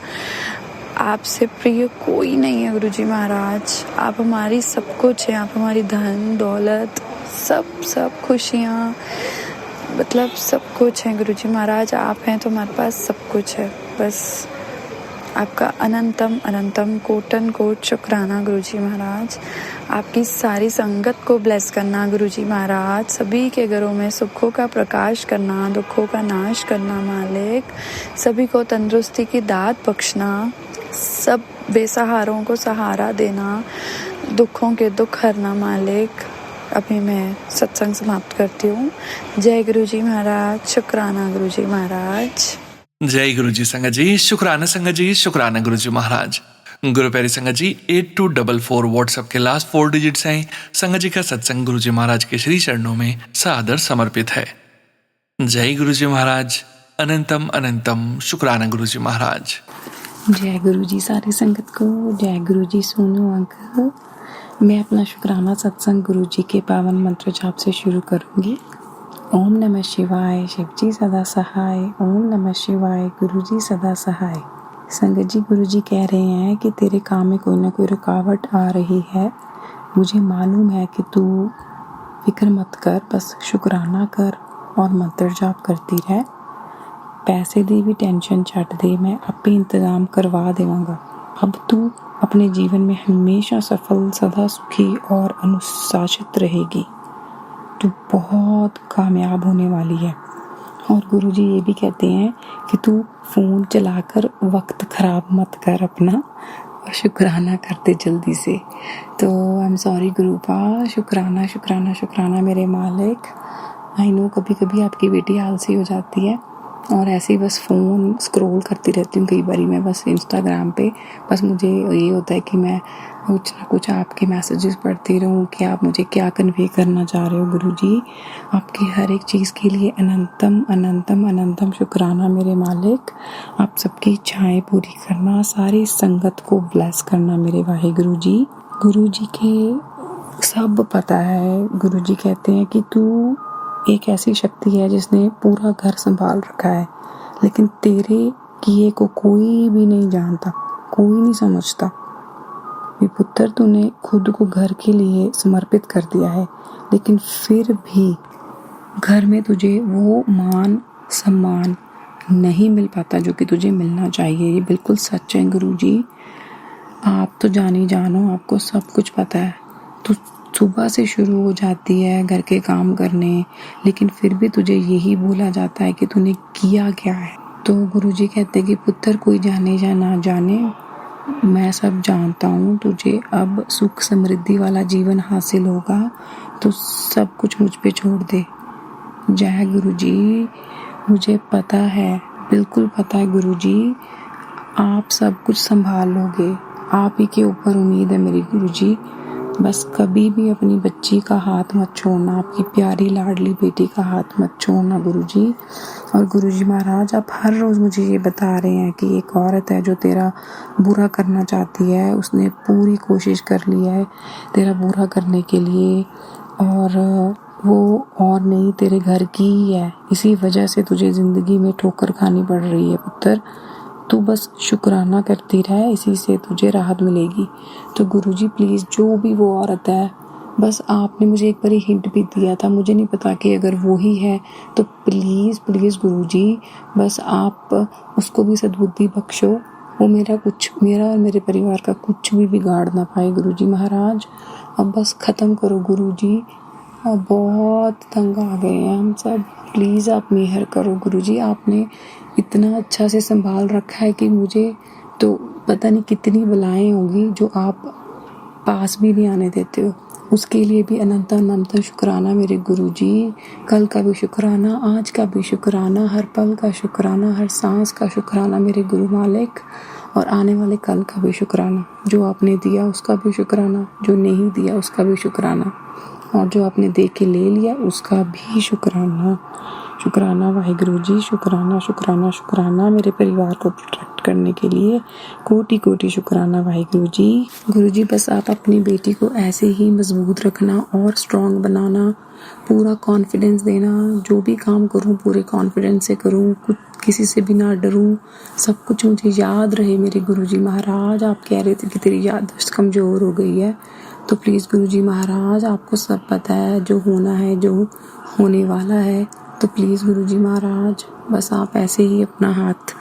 आपसे प्रिय कोई नहीं है गुरुजी महाराज। आप हमारी सब कुछ हैं। आप हमारी धन दौलत सब खुशियाँ, मतलब सब कुछ है गुरुजी महाराज। आप हैं तो हमारे पास सब कुछ है। बस आपका अनंतम अनंतम कोटन कोट शुक्राना गुरुजी महाराज। आपकी सारी संगत को ब्लेस करना गुरुजी महाराज। सभी के घरों में सुखों का प्रकाश करना, दुखों का नाश करना मालिक। सभी को तंदुरुस्ती की दात बख्शना, सब बेसहारों को सहारा देना, दुखों के दुख हरना मालिक। अभी मैं सत्संग समाप्त करती हूँ। जय गुरुजी महाराज। शुक्राना गुरुजी महाराज। जय गुरुजी संगत जी, शुक्राना संगत जी, शुक्राना गुरुजी महाराज। गुरु प्यारी संगत जी 8244 व्हाट्सएप के लास्ट 4 डिजिट्स हैं। संगत जी का सत्संग गुरुजी महाराज के श्री चरणों में सादर समर्पित है। जय गुरुजी महाराज। अनंतम अनंतम शुक्राना गुरुजी महाराज। जय गुरुजी सारी संगत को। जय गुरुजी सोनू अंकल। मैं अपना शुक्राना सत्संग गुरुजी के पावन मंत्र जाप से शुरू करूंगी। ओम नमः शिवाय शिवजी सदा सहाय। ओम नमः शिवाय गुरुजी सदा सहाय। संगत जी गुरुजी कह रहे हैं कि तेरे काम में कोई ना कोई रुकावट आ रही है। मुझे मालूम है कि तू फिक्र मत कर, बस शुक्राना कर और मंत्र जाप करती रह। पैसे दी भी टेंशन छੱਡ दे, मैं आपे इंतजाम करवा देवांगा। अब तू अपने जीवन में हमेशा सफल, सदा सुखी और अनुशासित रहेगी। तू बहुत कामयाब होने वाली है। और गुरुजी ये भी कहते हैं कि तू फ़ोन चलाकर वक्त ख़राब मत कर अपना और शुक्राना करते जल्दी से। तो आई एम सॉरी गुरुपा, शुक्राना शुक्राना शुक्राना मेरे मालिक। आई नो कभी कभी आपकी बेटी आलसी हो जाती है और ऐसे ही बस फ़ोन स्क्रॉल करती रहती हूँ। कई बारी मैं बस इंस्टाग्राम पे बस मुझे ये होता है कि मैं कुछ ना कुछ आपके मैसेजेस पढ़ती रहूँ कि आप मुझे क्या कन्वे करना चाह रहे हो। गुरुजी आपकी हर एक चीज़ के लिए अनंतम अनंतम अनंतम शुक्राना मेरे मालिक। आप सबकी इच्छाएं पूरी करना, सारी संगत को ब्लेस करना मेरे वाहे गुरुजी। गुरुजी के सब पता है। गुरुजी कहते हैं कि तू एक ऐसी शक्ति है जिसने पूरा घर संभाल रखा है, लेकिन तेरे किए को कोई भी नहीं जानता, कोई नहीं समझता। पुत्र तूने खुद को घर के लिए समर्पित कर दिया है, लेकिन फिर भी घर में तुझे वो मान सम्मान नहीं मिल पाता जो कि तुझे मिलना चाहिए। ये बिल्कुल सच है गुरुजी। आप तो जानो, आपको सब कुछ पता है। तू सुबह से शुरू हो जाती है घर के काम करने, लेकिन फिर भी तुझे यही बोला जाता है कि तूने किया क्या है। तो गुरुजी कहते हैं कि पुत्र कोई जाने या ना जाने, मैं सब जानता हूँ। तुझे अब सुख समृद्धि वाला जीवन हासिल होगा, तो सब कुछ मुझ पे छोड़ दे। जय गुरुजी, मुझे पता है, बिल्कुल पता है गुरुजी, आप सब कुछ संभाल लोगे। आप ही के ऊपर उम्मीद है मेरी गुरुजी। बस कभी भी अपनी बच्ची का हाथ मत छोड़ना, आपकी प्यारी लाडली बेटी का हाथ मत छोड़ना गुरुजी। और गुरुजी महाराज, आप हर रोज़ मुझे ये बता रहे हैं कि एक औरत है जो तेरा बुरा करना चाहती है, उसने पूरी कोशिश कर ली है तेरा बुरा करने के लिए, और वो और नहीं तेरे घर की ही है। इसी वजह से तुझे ज़िंदगी में ठोकर खानी पड़ रही है पुत्र। तू बस शुक्राना करती रह, इसी से तुझे राहत मिलेगी। तो गुरुजी प्लीज़, जो भी वो औरत है, बस आपने मुझे एक बार हिंट भी दिया था, मुझे नहीं पता कि अगर वो ही है तो प्लीज़ प्लीज़ गुरुजी, बस आप उसको भी सद्बुद्धि बख्शो। वो मेरा और मेरे परिवार का कुछ भी बिगाड़ ना पाए गुरुजी महाराज। अब बस ख़त्म करो गुरुजी, अब बहुत तंग आ गए हैं हम सब। प्लीज़ आप मेहर करो गुरुजी। आपने इतना अच्छा से संभाल रखा है कि मुझे तो पता नहीं कितनी बलाएं होंगी जो आप पास भी नहीं आने देते हो। उसके लिए भी अनंत अनंत शुक्राना मेरे गुरुजी। कल का भी शुक्राना, आज का भी शुक्राना, हर पल का शुक्राना, हर सांस का शुक्राना मेरे गुरु मालिक। और आने वाले कल का भी शुक्राना, जो आपने दिया उसका भी शुक्राना, जो नहीं दिया उसका भी शुक्राना, और जो आपने दे के ले लिया उसका भी शुक्राना। शुक्राना वाहिगुरु जी, शुक्राना शुक्राना शुक्राना मेरे परिवार को प्रोटेक्ट करने के लिए कोटि कोटि शुक्राना वाहिगुरु जी। गुरु जी, बस आप अपनी बेटी को ऐसे ही मजबूत रखना और स्ट्रॉन्ग बनाना, पूरा कॉन्फिडेंस देना। जो भी काम करूँ पूरे कॉन्फिडेंस से करूँ, कुछ किसी से भी ना डरूँ, सब कुछ मुझे याद रहे मेरे गुरुजी महाराज। आप कह रहे थे कि तेरी याददाश्त कमज़ोर हो गई है, तो प्लीज़ गुरुजी महाराज, आपको सब पता है जो होना है, जो होने वाला है। तो प्लीज़ गुरुजी महाराज, बस आप ऐसे ही अपना हाथ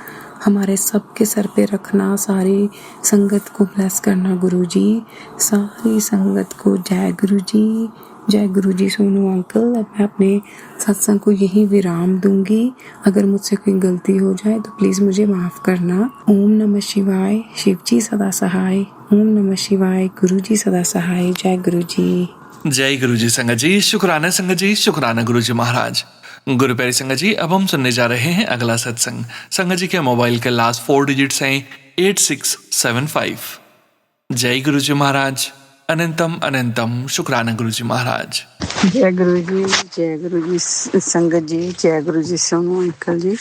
हमारे सबके सर पे रखना, सारी संगत को ब्लेस करना गुरुजी, सारी संगत को। जय गुरुजी, जय गुरुजी। सोनू अंकल, अब मैं अपने सत्संग को यही विराम दूंगी। अगर मुझसे कोई गलती हो जाए तो प्लीज़ मुझे माफ़ करना। ओम नमः शिवाय, शिव जी सदा सहाय। ओम नमः शिवाय, गुरु जी सदा सहाय। जय गुरु जी। जय गुरु जी संगत जी, शुक्राना संगत जी, शुक्राना गुरु जी महाराज। गुरु प्यारी संगत जी, अब हम सुनने जा रहे हैं अगला सत्संग। संगत जी के मोबाइल के लास्ट 4 डिजिट्स हैं 8675। जय गुरु जी महाराज, अनंतम अनंतम शुक्राना गुरु जी महाराज। जय गुरु जी, जय गुरु जी संगत जी, जय गुरु जी सोनू अंकल जी।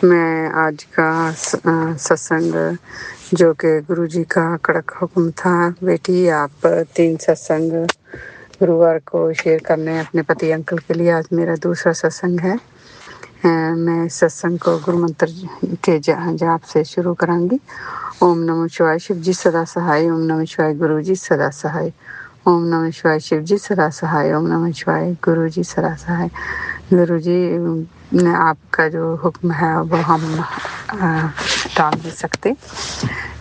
मैं आज का सत्संग जो कि गुरु जी का कड़क हुक्म था, बेटी आप 3 सत्संग गुरुवार को शेयर करने अपने पति अंकल के लिए, आज मेरा दूसरा सत्संग है। मैं सत्संग को गुरु मंत्र के जाप से शुरू करांगी। ओम नमः शिवाय, शिव जी सदा सहाय। ओम नमः शिवाय, गुरु जी सदा सहाय। ओम नमः शिवाय, शिव जी सदा सहाय। ओम नमः शिवाय, गुरु जी सदा सहाय। गुरु जी ने आपका जो हुक्म है वो हम टाल नहीं सकते।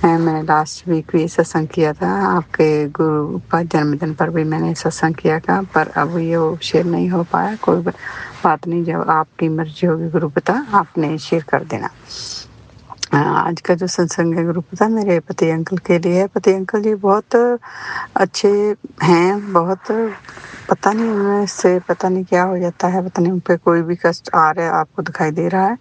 मैंने लास्ट वीक भी सत्संग किया था, आपके गुरु पर जन्मदिन पर भी मैंने सत्संग किया था, पर अब ये शेयर नहीं हो पाया। कोई बात नहीं, जब आपकी मर्जी होगी गुरु पिता, आपने शेयर कर देना। आज का जो सत्संग है गुरु पिता मेरे पति अंकल के लिए है। पति अंकल जी बहुत अच्छे हैं, बहुत पता नहीं उनमें से पता नहीं क्या हो जाता है, पता नहीं उन पर कोई भी कष्ट आ रहा है आपको दिखाई दे रहा है।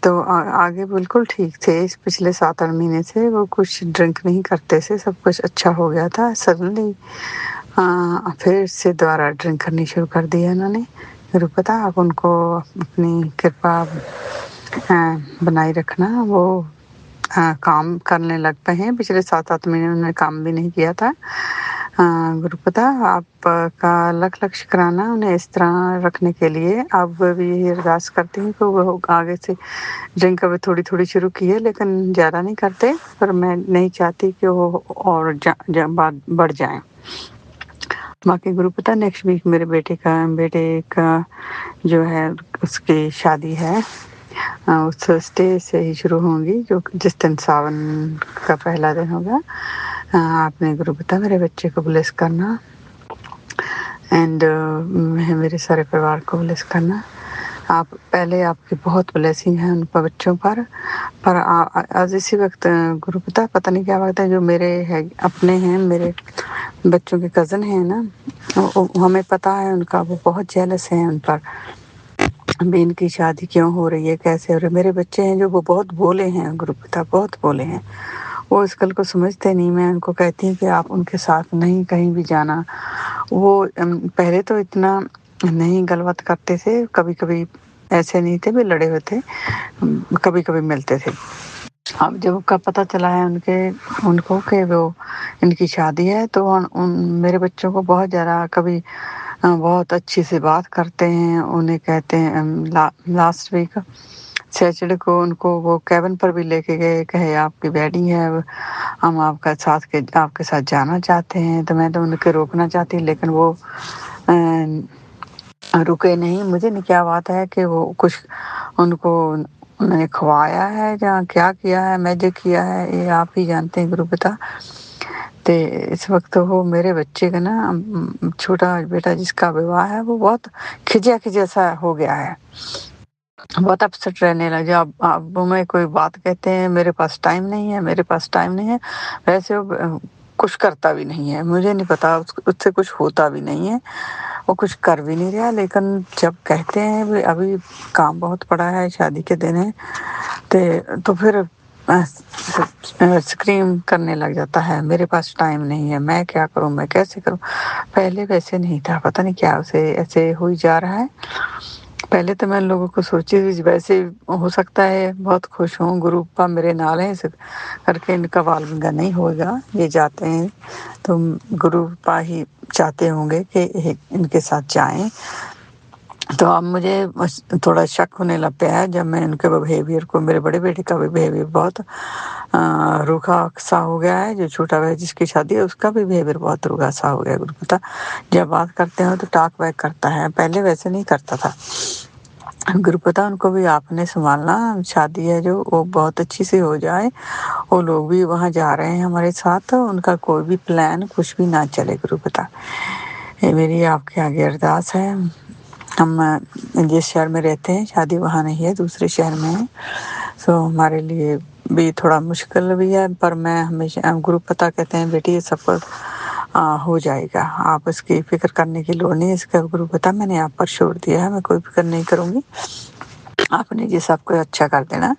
तो आगे बिल्कुल ठीक थे, इस पिछले 7-8 महीने से वो कुछ ड्रिंक नहीं करते थे, सब कुछ अच्छा हो गया था। सडनली फिर से दोबारा ड्रिंक करनी शुरू कर दिया इन्होंने। गुरु पिता आप उनको अपनी कृपा बनाए रखना। वो काम करने लग पे हैं, पिछले 7-8 महीने उन्होंने काम भी नहीं किया था। गुरु पिता आपका लख लख शुक्राना उन्हें इस तरह रखने के लिए। अब भी यही अरदास करती हूँ कि वो आगे से ड्रिंक अभी थोड़ी थोड़ी शुरू की है, लेकिन ज़्यादा नहीं करते, पर मैं नहीं चाहती कि वो और बात बढ़ जाए। बाकी गुरु पिता नेक्स्ट वीक मेरे बेटे का जो है उसकी शादी है, उस थर्सडे से ही शुरू होंगी, जो जिस दिन सावन का पहला दिन होगा। आपने गुरु पिता मेरे बच्चे को ब्लेस करना एंड मेरे सारे परिवार को ब्लेस करना। आप पहले आपकी बहुत ब्लेसिंग है उन पर बच्चों पर आज इसी वक्त गुरु पिता पता नहीं क्या बात है, जो मेरे है अपने हैं, मेरे बच्चों के कज़न हैं ना, हमें पता है उनका, वो बहुत जेलस हैं उन पर, अभी इनकी शादी क्यों हो रही है, कैसे हो रही है। मेरे बच्चे हैं जो वो बहुत भोले हैं गुरु पिता, बहुत भोले हैं, वो इस कल को समझते नहीं। मैं उनको कहती हूँ कि आप उनके साथ नहीं कहीं भी जाना। वो पहले तो इतना नहीं गलबात करते थे, कभी कभी ऐसे नहीं थे भी लड़े हुए थे, कभी कभी मिलते थे। अब जब का पता चला है उनको कि वो इनकी शादी है, तो मेरे बच्चों को बहुत ज़्यादा कभी बहुत अच्छी से बात करते हैं। उन्हें कहते हैं लास्ट वीक सैटरडे को उनको वो कैबिन पर भी लेके गए, कहे आपकी वेडिंग है, हम आपके साथ जाना चाहते हैं। तो मैं तो उनके रोकना चाहती, लेकिन वो रुके नहीं। मुझे नहीं क्या बात है कि वो कुछ उनको उन्होंने खवाया है या क्या किया है, मैजिक किया है, ये आप ही जानते हैं गुरु पिता। तो इस वक्त वो मेरे बच्चे का ना छोटा बेटा जिसका विवाह है, वो बहुत खिजा सा हो गया है, बहुत अपसेट रहने लगे। अब मैं कोई बात कहते हैं मेरे पास टाइम नहीं है, मेरे पास टाइम नहीं है, वैसे वो कुछ करता भी नहीं है। मुझे नहीं पता उससे कुछ होता भी नहीं है, वो कुछ कर भी नहीं रहा, लेकिन जब कहते हैं अभी काम बहुत पड़ा है, शादी के दिन है, तो फिर स्क्रीम करने लग जाता है, मेरे पास टाइम नहीं है, मैं क्या करूं, मैं कैसे करूं। पहले वैसे नहीं था, पता नहीं क्या उसे ऐसे हो ही जा रहा है। पहले तो मैं लोगों को सोची थी वैसे हो सकता है बहुत खुश हूँ, गुरु पा मेरे नाल है, इस करके इनका बाल गंगा नहीं होगा। ये जाते हैं तो गुरु पा ही चाहते होंगे कि इनके साथ जाएं। तो अब मुझे थोड़ा शक होने लग गया है जब मैं उनके बिहेवियर को, मेरे बड़े बेटे का भी बिहेवियर बहुत रूखा सा हो गया है। जो छोटा भाई जिसकी शादी है उसका भी बिहेवियर बहुत रूखा सा हो गया गुरु पिता। जब बात करते हैं तो टाक बैक करता है, पहले वैसे नहीं करता था गुरु पिता। उनको भी आपने संभालना, शादी है जो वो बहुत अच्छी से हो जाए। वो लोग भी वहाँ जा रहे हैं हमारे साथ, उनका कोई भी प्लान कुछ भी ना चले गुरु पिता। ये मेरी आपके आगे अरदास है। हम जिस शहर में रहते हैं शादी वहाँ नहीं है, दूसरे शहर में है, सो हमारे लिए भी थोड़ा मुश्किल भी है। पर मैं हमेशा गुरु पिता कहते हैं बेटी ये सब हो जाएगा, आप इसकी फिक्र करने की लोड़ नहीं। इसका गुरु पिता मैंने आप पर छोड़ दिया है, मैं कोई फिक्र नहीं करूँगी, आपने जी सबको अच्छा कर देना।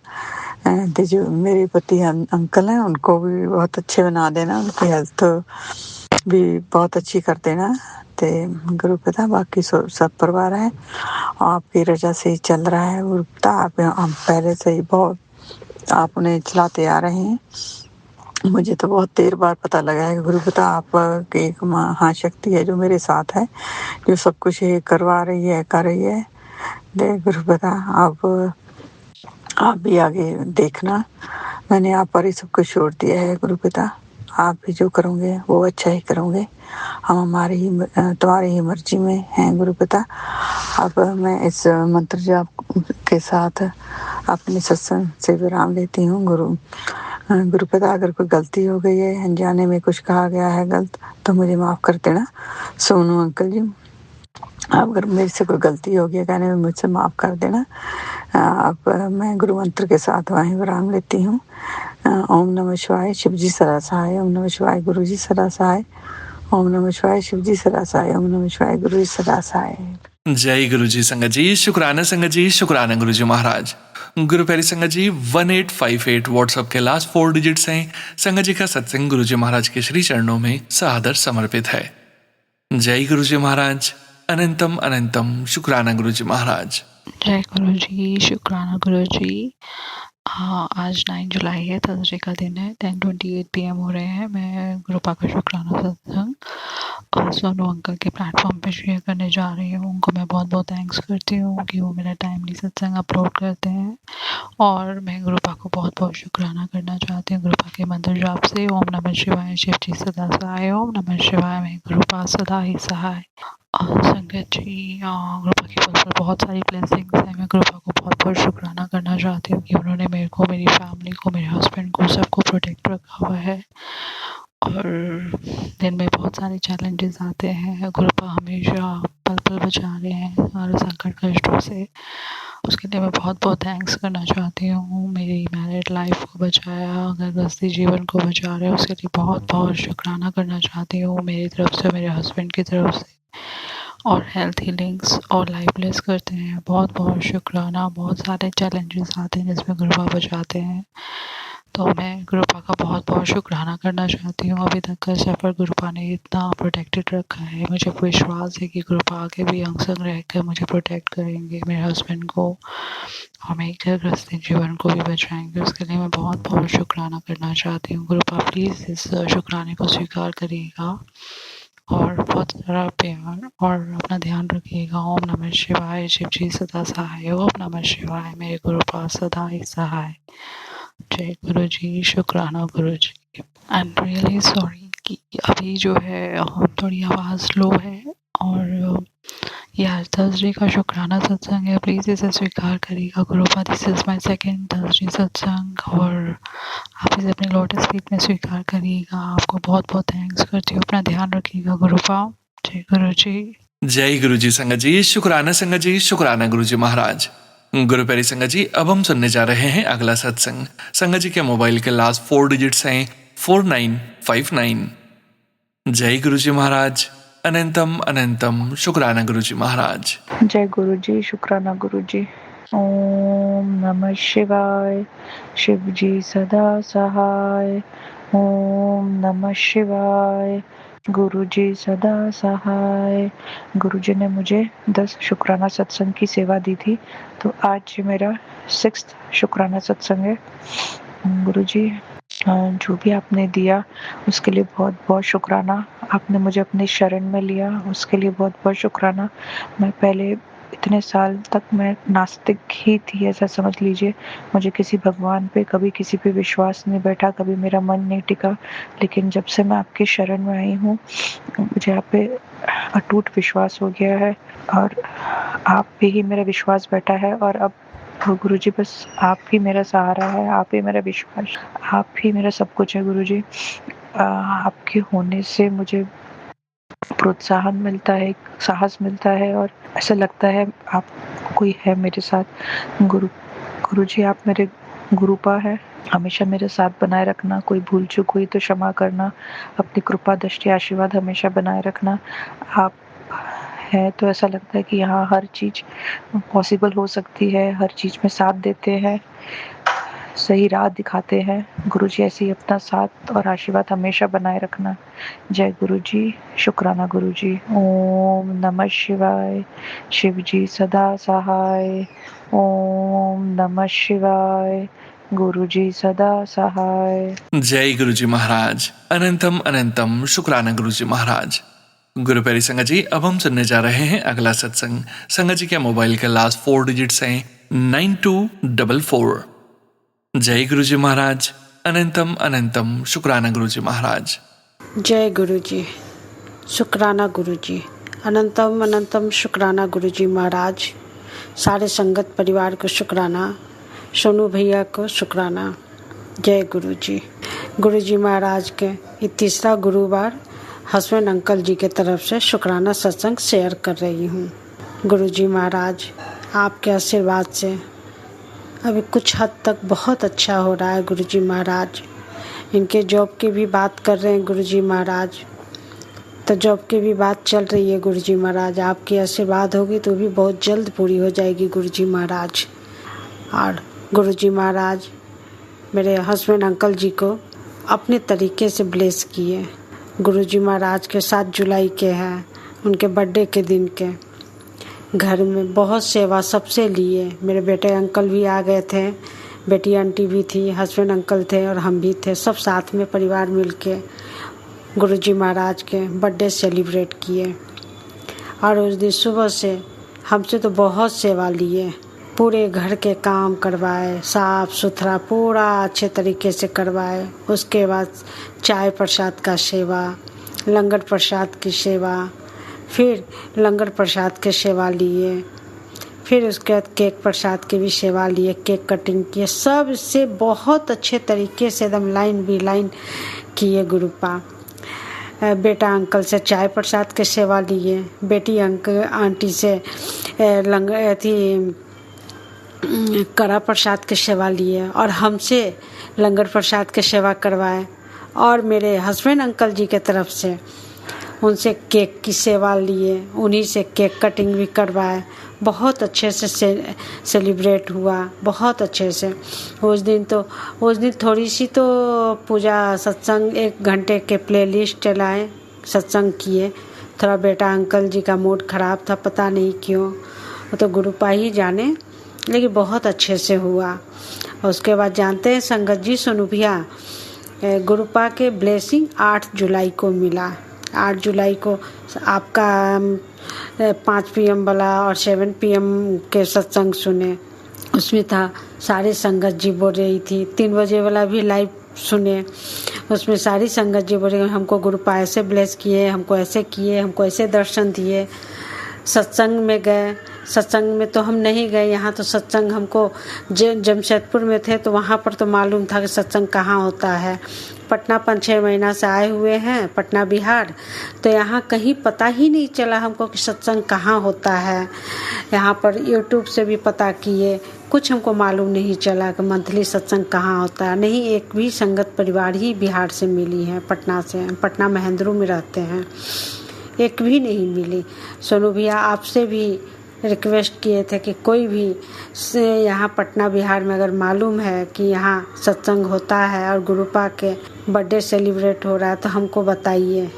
जो मेरे पति अंकल हैं उनको भी बहुत अच्छे बना देना, उनकी हेल्थ भी बहुत अच्छी कर देना। तो गुरु पिता बाकी सब परिवार है आपकी रजा से ही चल रहा है गुरु पिता। हम पहले से ही बहुत आप उन्हें चलाते आ रहे हैं। मुझे तो बहुत देर बाद पता लगा है गुरु पिता आप एक महाशक्ति है जो मेरे साथ है, जो सब कुछ ये करवा रही है, कर रही है। गुरु पिता आप भी आगे देखना, मैंने आप पर ही सब कुछ छोड़ दिया है गुरु पिता। आप भी जो करोगे वो अच्छा ही करोगे, हम तुम्हारी ही मर्जी में हैं गुरु पिता। अब मैं इस मंत्र जाप के साथ अपने सत्संग से विराम लेती हूँ। गुरु पिता अगर कोई गलती हो गई है, अनजाने में कुछ कहा गया है गलत, तो मुझे माफ़ कर देना। सोनू अंकल जी, अगर मेरे से कोई गलती हो गई कहने में, मुझसे माफ़ कर देना। अब मैं गुरु मंत्र के साथ वहीं विराम लेती हूँ। ओम नमः शिवाय, शिव जी सदा सहाय। ओम नमः शिवाय, गुरु जी सदा सहाय। ओम नमः शिवाय, शिव जी सदा सहाय। ओम नमः शिवाय, गुरु जी सदा सहाय। जय गुरु जी संगत जी, शुक्राना संगत जी, शुक्राना गुरु जी महाराज। गुरु प्यारी संगत जी 1858 व्हाट्सएप के लास्ट 4 डिजिट्स हैं। संगत जी का सत्संग गुरु जी महाराज के श्री चरणों में सादर समर्पित है। जय गुरु जी महाराज, अनंतम अनंतम शुक्राना गुरु जी महाराज। जय गुरु जी, शुक्राना गुरु जी। आज 9 जुलाई है, थर्सडे का दिन है, 10:28 PM हो रहे हैं। मैं गुरुपा का शुक्राना सत्संग और सोनू अंकल के प्लेटफॉर्म पे शेयर करने जा रही हूँ। उनको मैं बहुत बहुत थैंक्स करती हूँ कि वो मेरा टाइमली सत्संग अपलोड करते हैं। और मैं गुरुपा को बहुत बहुत शुक्राना करना चाहती हूँ गुरुपा के मंत्र जाप से। ओम नमः शिवाय, शिव जी सदा सहाय। ओम नमः शिवाय, मैं गुरुपा सदा ही सहाय। संगत जी, गुरुपा की पर बहुत सारी ब्लेसिंग्स हैं। मैं गुरुपा को बहुत बहुत शुक्राना करना चाहती हूँ कि उन्होंने मेरे को, मेरी फैमिली को, मेरे हस्बैंड को, सबको प्रोटेक्ट रखा हुआ है। और दिन में बहुत सारे चैलेंजेस आते हैं। गुरुपा हमेशा पल पल बचा रहे हैं हमारे संकट कष्टों से। उसके लिए मैं बहुत बहुत थैंक्स करना चाहती हूँ। मेरी मैरिड लाइफ को बचाया, घर गृहस्थी जीवन को बचा रहे हैं, उसके लिए बहुत बहुत शुक्राना करना चाहती हूँ मेरी तरफ से, मेरे हस्बैंड की तरफ से। और हेल्थ हीलिंग्स और लाइफ ब्लेस करते हैं। बहुत बहुत शुक्राना। बहुत सारे चैलेंजेस आते हैं जिसमें गुरुपा बचाते हैं, तो मैं गुरुपा का बहुत बहुत शुक्राना करना चाहती हूँ। अभी तक का सफ़र गुरुपा ने इतना प्रोटेक्टेड रखा है। मुझे विश्वास है कि गुरुपा आगे भी अंग संग रहकर मुझे प्रोटेक्ट करेंगे, मेरे हस्बैंड को और मेरे घर गृहस्थी जीवन को भी बचाएंगे। उसके लिए मैं बहुत बहुत शुक्राना करना चाहती हूँ। गुरुपा प्लीज़ इस शुक्राने को स्वीकार करिएगा और बहुत सारा प्यार और अपना ध्यान रखिएगा। ओम नमः शिवाय। शिव जी सदा सहाय। ओम नमः शिवाय। मेरे गुरुपा सदा ही सहाय। जय गुरु जी। शुक्राना गुरु जी। आई एम रियली सॉरी कि अभी जो है थोड़ी आवाज़ लो है और ये आज थर्सडे का शुक्राना सत्संग है। प्लीज़ इसे स्वीकार करिएगा गुरुपा। This is my second Thursday satsang और आप इसे अपने लोटस फीट में स्वीकार करिएगा। आपको बहुत बहुत थैंक्स करती हूँ। अपना ध्यान रखिएगा गुरुपा। जय गुरु जी। जय गुरु जी संगत जी। शुक्राना संगत जी। शुक्राना गुरु जी महाराज। गुरु प्यारी संगत जी, अब हम सुनने जा रहे हैं अगला सत्संग। संगत जी के मोबाइल के लास्ट 4 डिजिट्स हैं 4959। जय गुरु जी महाराज। अनंतम अनंतम शुक्राना गुरु जी महाराज। जय गुरु जी। शुक्राना गुरु जी। ओम नमः शिवाय। शिव जी सदा सहाय। ओम नमः शिवाय। गुरु जी सदा सहाय। गुरु जी ने मुझे 10 शुक्राना सत्संग की सेवा दी थी, तो आज ये मेरा 6th शुक्राना सत्संग है। गुरु जी जो भी आपने दिया उसके लिए बहुत बहुत शुक्राना। आपने मुझे अपनी शरण में लिया, उसके लिए बहुत बहुत शुक्राना। मैं पहले इतने साल तक मैं नास्तिक ही थी, ऐसा समझ लीजिए। मुझे किसी भगवान पे कभी किसी पे विश्वास नहीं बैठा, कभी मेरा मन नहीं टिका। लेकिन जब से मैं आपकी शरण में आई हूँ, मुझे आप पे अटूट विश्वास हो गया है और आप पे ही मेरा विश्वास बैठा है। और अब गुरु जी बस आप ही मेरा सहारा है, आप ही मेरा विश्वास, आप ही मेरा सब कुछ है। गुरु जी आपके होने से मुझे प्रोत्साहन मिलता है, साहस मिलता है और ऐसा लगता है आप कोई है मेरे साथ। गुरु जी आप मेरे गुरुपा है। हमेशा मेरे साथ बनाए रखना, कोई भूल चूक हुई तो क्षमा करना, अपनी कृपा दृष्टि आशीर्वाद हमेशा बनाए रखना। आप है तो ऐसा लगता है कि यहाँ हर चीज़ पॉसिबल हो सकती है, हर चीज़ में साथ देते हैं, सही राह दिखाते हैं। गुरु जी ऐसे ही अपना साथ और आशीर्वाद हमेशा बनाए रखना। जय गुरु जी। शुक्राना गुरु जी। ओम नमः शिवाय। शिव जी सदा सहाय। ओम नमः शिवाय। गुरु जी सदा सहाय। जय गुरु जी महाराज। अनंतम अनंतम शुक्राना गुरु जी महाराज। गुरु प्यारी संगत जी, अब हम सुनने जा रहे हैं अगला सत्संग। संगत जी के मोबाइल के लास्ट 4 डिजिट्स हैं 9244। जय गुरु जी महाराज। अनंतम अनंतम शुक्राना गुरु जी महाराज। जय गुरु जी। शुक्राना गुरु जी। अनंतम अनंतम शुक्राना गुरु जी महाराज। सारे संगत परिवार को शुक्राना, सोनू भैया को शुक्राना। जय गुरु जी। गुरु जी महाराज के ये तीसरा गुरुवार हस्बैंड अंकल जी के तरफ से शुक्राना सत्संग शेयर कर रही हूँ। गुरु जी महाराज आपके आशीर्वाद से अभी कुछ हद तक बहुत अच्छा हो रहा है। गुरु जी महाराज इनके जॉब की भी बात कर रहे हैं। गुरु जी महाराज तो जॉब की भी बात चल रही है। गुरु जी महाराज आपकी आशीर्वाद होगी तो भी बहुत जल्द पूरी हो जाएगी। गुरु जी महाराज और गुरु जी महाराज मेरे हस्बैंड अंकल जी को अपने तरीके से ब्लेस किए। गुरु जी महाराज के 7 जुलाई के हैं, उनके बर्थडे के दिन के घर में बहुत सेवा सबसे लिए। मेरे बेटे अंकल भी आ गए थे, बेटी आंटी भी थी, हस्बैंड अंकल थे और हम भी थे। सब साथ में परिवार मिलके गुरु जी महाराज के बर्थडे सेलिब्रेट किए और उस दिन सुबह से हमसे तो बहुत सेवा लिए। पूरे घर के काम करवाए, साफ सुथरा पूरा अच्छे तरीके से करवाए। उसके बाद चाय प्रसाद का सेवा, लंगर प्रसाद की सेवा, फिर लंगर प्रसाद के सेवा लिए, फिर उसके बाद केक प्रसाद की भी सेवा लिए, केक कटिंग किए। सब से बहुत अच्छे तरीके से एकदम लाइन भी लाइन किए गुरुपा। बेटा अंकल से चाय प्रसाद के सेवा लिए, बेटी आंटी से कड़ा प्रसाद की सेवा लिए और हमसे लंगर प्रसाद की सेवा करवाए। और मेरे हस्बैंड अंकल जी के तरफ से उनसे केक की सेवा लिए, उन्हीं से केक कटिंग भी करवाए। बहुत अच्छे से सेलिब्रेट हुआ, बहुत अच्छे से। उस दिन थोड़ी सी तो पूजा सत्संग 1 घंटे के प्लेलिस्ट चलाए, सत्संग किए। थोड़ा बेटा अंकल जी का मूड ख़राब था, पता नहीं क्यों, वो तो गुरुपा ही जाने, लेकिन बहुत अच्छे से हुआ। और उसके बाद जानते हैं संगत जी, सोनू भैया, गुरुपा के ब्लेसिंग 8 जुलाई को मिला। 8 जुलाई को आपका 5 PM वाला और 7 PM के सत्संग सुने, उसमें था सारी संगत जी बोल रही थी। 3 बजे वाला भी लाइव सुने, उसमें सारी संगत जी बोल रही हमको गुरुपा ऐसे ब्लेस किए, हमको ऐसे किए, हमको ऐसे दर्शन दिए। सत्संग में गए, सत्संग में तो हम नहीं गए, यहाँ तो सत्संग हमको जमशेदपुर में थे तो वहाँ पर तो मालूम था कि सत्संग कहाँ होता है। पटना 5-6 महीना से आए हुए हैं, पटना बिहार, तो यहाँ कहीं पता ही नहीं चला हमको कि सत्संग कहाँ होता है। यहाँ पर यूट्यूब से भी पता किए, कुछ हमको मालूम नहीं चला कि मंथली सत्संग कहाँ होता है। नहीं, एक भी संगत परिवार ही बिहार से मिली है, पटना से, पटना महेंद्रू में रहते हैं, एक भी नहीं मिली। सोनू भैया आपसे भी रिक्वेस्ट किए थे कि कोई भी यहाँ पटना बिहार में अगर मालूम है कि यहाँ सत्संग होता है और गुरुपा के बर्थडे सेलिब्रेट हो रहा है तो हमको बताइए।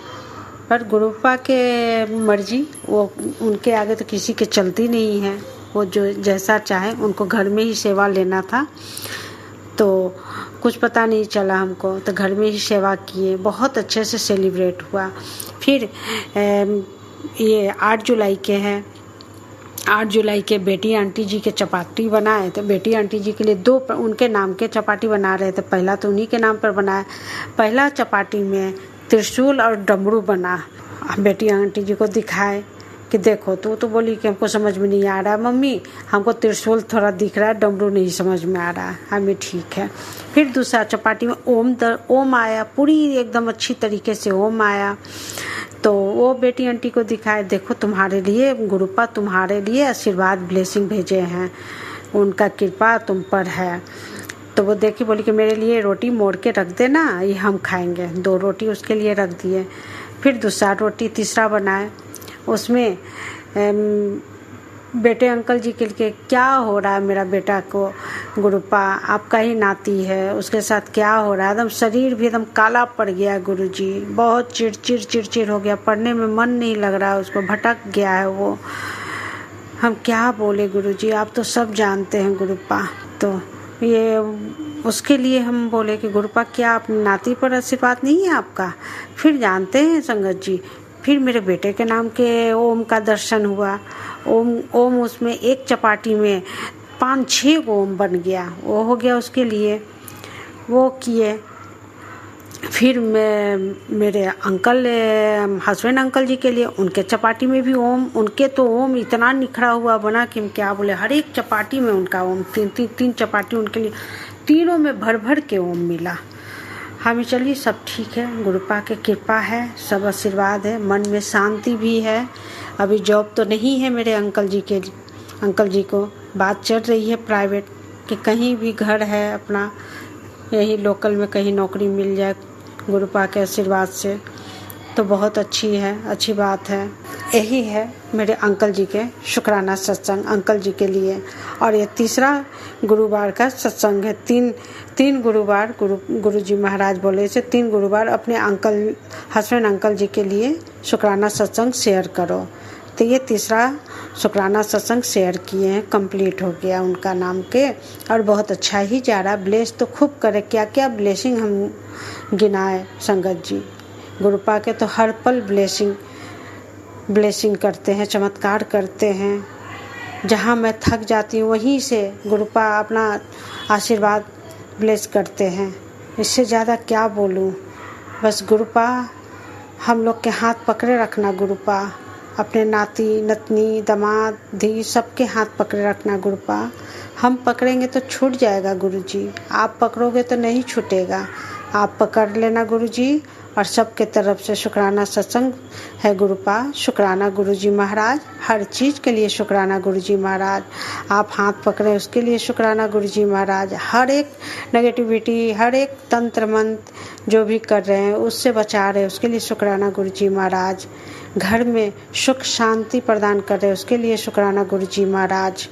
पर गुरुपा के मर्जी, वो उनके आगे तो किसी के चलती नहीं है, वो जो जैसा चाहे, उनको घर में ही सेवा लेना था। तो कुछ पता नहीं चला हमको, तो घर में ही सेवा किए, बहुत अच्छे से सेलिब्रेट हुआ। फिर ये 8 जुलाई के हैं, 8 जुलाई के बेटी आंटी जी के चपाती बनाए, तो बेटी आंटी जी के लिए 2 उनके नाम के चपाती बना रहे थे। पहला तो उन्हीं के नाम पर बनाया। पहला चपाती में त्रिशूल और डमरू बना, बेटी आंटी जी को दिखाए कि देखो। तो बोली कि हमको समझ में नहीं आ रहा मम्मी, हमको त्रिशूल थोड़ा दिख रहा है, डमरू नहीं समझ में आ रहा है। हमें ठीक है। फिर दूसरा चपाती में ओम आया, पूरी एकदम अच्छी तरीके से ओम आया, तो वो बेटी आंटी को दिखाए, देखो तुम्हारे लिए गुरुपा तुम्हारे लिए आशीर्वाद ब्लेसिंग भेजे हैं, उनका कृपा तुम पर है। तो वो देखी, बोली कि मेरे लिए रोटी मोड़ के रख देना, ये हम खाएंगे। 2 रोटी उसके लिए रख दिए। फिर दूसरा रोटी तीसरा बनाए, उसमें बेटे अंकल जी के लिए क्या हो रहा है, मेरा बेटा को गुरुपा आपका ही नाती है, उसके साथ क्या हो रहा है। एकदम शरीर भी एकदम काला पड़ गया गुरुजी, बहुत चिड़चिड़ हो गया, पढ़ने में मन नहीं लग रहा है उसको, भटक गया है वो। हम क्या बोले गुरुजी, आप तो सब जानते हैं गुरुपा। तो ये उसके लिए हम बोले कि गुरुपा क्या अपनी नाती पर आशीर्वाद नहीं है आपका। फिर जानते हैं संगत जी, फिर मेरे बेटे के नाम के ओम का दर्शन हुआ। ओम उसमें एक चपाटी में 5-6 ओम बन गया, वो हो गया उसके लिए, वो किए। फिर मेरे अंकल हस्बैंड अंकल जी के लिए, उनके चपाटी में भी ओम, उनके तो ओम इतना निखरा हुआ बना कि हम क्या बोले, हर एक चपाटी में उनका ओम, 3 चपाटी उनके लिए, तीनों में भर के ओम मिला। हमें चलिए सब ठीक है, गुरुपा की कृपा है, सब आशीर्वाद है, मन में शांति भी है। अभी जॉब तो नहीं है मेरे अंकल जी को, बात चल रही है प्राइवेट कि कहीं भी घर है अपना, यही लोकल में कहीं नौकरी मिल जाए गुरुपा के आशीर्वाद से, तो बहुत अच्छी बात है। यही है मेरे अंकल जी के शुक्राना सत्संग अंकल जी के लिए। और ये तीसरा गुरुवार का सत्संग है। तीन गुरुवार गुरु जी महाराज बोले से 3 गुरुवार अपने हस्बैंड अंकल जी के लिए शुक्राना सत्संग शेयर करो। तो ये तीसरा शुक्राना सत्संग शेयर किए हैं, कंप्लीट हो गया उनका नाम के, और बहुत अच्छा ही जा रहा। ब्लेस तो खूब करे, क्या क्या ब्लेसिंग हम गिनाए संगत जी। गुरुपा के तो हर पल ब्लेसिंग करते हैं, चमत्कार करते हैं। जहाँ मैं थक जाती हूँ वहीं से गुरुपा अपना आशीर्वाद ब्लेस करते हैं। इससे ज़्यादा क्या बोलूँ, बस गुरुपा हम लोग के हाथ पकड़े रखना। गुरुपा अपने नाती नतनी दामाद धी सबके हाथ पकड़े रखना। गुरुपा हम पकड़ेंगे तो छूट जाएगा गुरुजी, आप पकड़ोगे तो नहीं छूटेगा। आप पकड़ लेना गुरुजी। और सबके तरफ से शुक्राना सत्संग है गुरुपा। शुक्राना गुरुजी महाराज। हर चीज़ के लिए शुक्राना गुरुजी महाराज। आप हाथ पकड़े उसके लिए शुक्राना गुरुजी महाराज। हर एक नेगेटिविटी, हर एक तंत्र मंत्र जो भी कर रहे हैं उससे बचा रहे उसके लिए शुक्राना गुरुजी महाराज। घर में सुख शांति प्रदान कर रहे उसके लिए शुक्राना गुरुजी महाराज।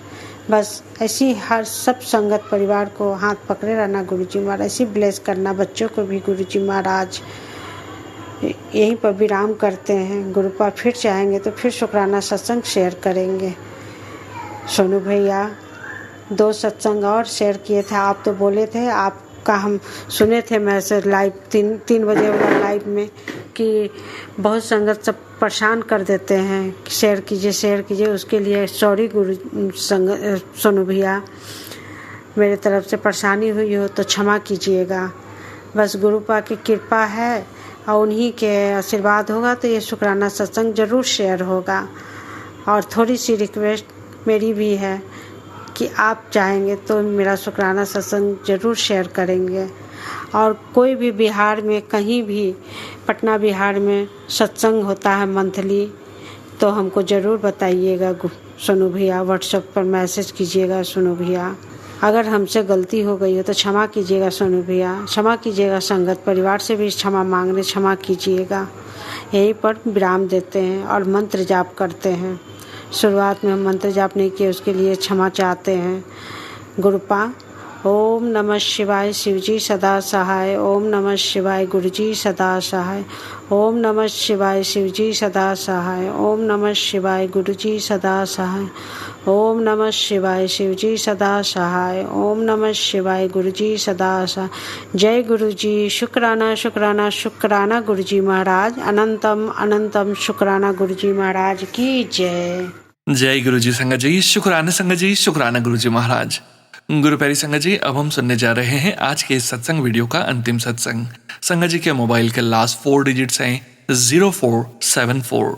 बस ऐसी हर सब संगत परिवार को हाथ पकड़े रहना गुरुजी महाराज। ऐसी ब्लेस करना बच्चों को भी गुरुजी महाराज। यहीं पर विराम करते हैं। गुरुपा फिर चाहेंगे तो फिर शुक्राना सत्संग शेयर करेंगे। सोनू भैया 2 सत्संग और शेयर किए थे। आप तो बोले थे, आपका हम सुने थे मैसेज लाइव 3 बजे वाला लाइव में कि बहुत संगत सब परेशान कर देते हैं, शेयर कीजिए। उसके लिए सॉरी सोनू भैया, मेरे तरफ से परेशानी हुई हो तो क्षमा कीजिएगा। बस गुरुपा की कृपा है और उन्हीं के आशीर्वाद होगा तो ये शुक्राना सत्संग ज़रूर शेयर होगा। और थोड़ी सी रिक्वेस्ट मेरी भी है कि आप चाहेंगे तो मेरा शुक्राना सत्संग ज़रूर शेयर करेंगे। और कोई भी बिहार में कहीं भी, पटना बिहार में सत्संग होता है मंथली, तो हमको ज़रूर बताइएगा सोनू भैया। व्हाट्सएप पर मैसेज कीजिएगा सोनू भैया। अगर हमसे गलती हो गई हो तो क्षमा कीजिएगा सोनू भैया। क्षमा कीजिएगा, संगत परिवार से भी क्षमा मांगने क्षमा कीजिएगा। यहीं पर विराम देते हैं और मंत्र जाप करते हैं। शुरुआत में हम मंत्र जाप नहीं किए, उसके लिए क्षमा चाहते हैं। गुरुपा ओम नमः शिवाय शिवजी सदा सहाय। ओम नमः शिवाय गुरुजी सदा सहाय। ओम नमः शिवाय शिवजी सदा सहाय। ओम नमः शिवाय गुरुजी सदा सहाय। ओम नमः शिवाय शिवजी सदा सहाय। ओम नमः शिवाय गुरुजी सदा सहाय। जय गुरुजी। शुक्राना शुक्राना शुक्राना गुरुजी महाराज। अनंतम अनंतम शुक्राना गुरुजी महाराज की जय। जय गुरुजी संगत जी। शुक्राना संगत जी। शुक्राना गुरुजी महाराज। गुरु प्यारी संगत जी, अब हम सुनने जा रहे हैं आज के इस सत्संग वीडियो का अंतिम सत्संग। संगत जी के मोबाइल के लास्ट 4 डिजिट्स हैं 0474।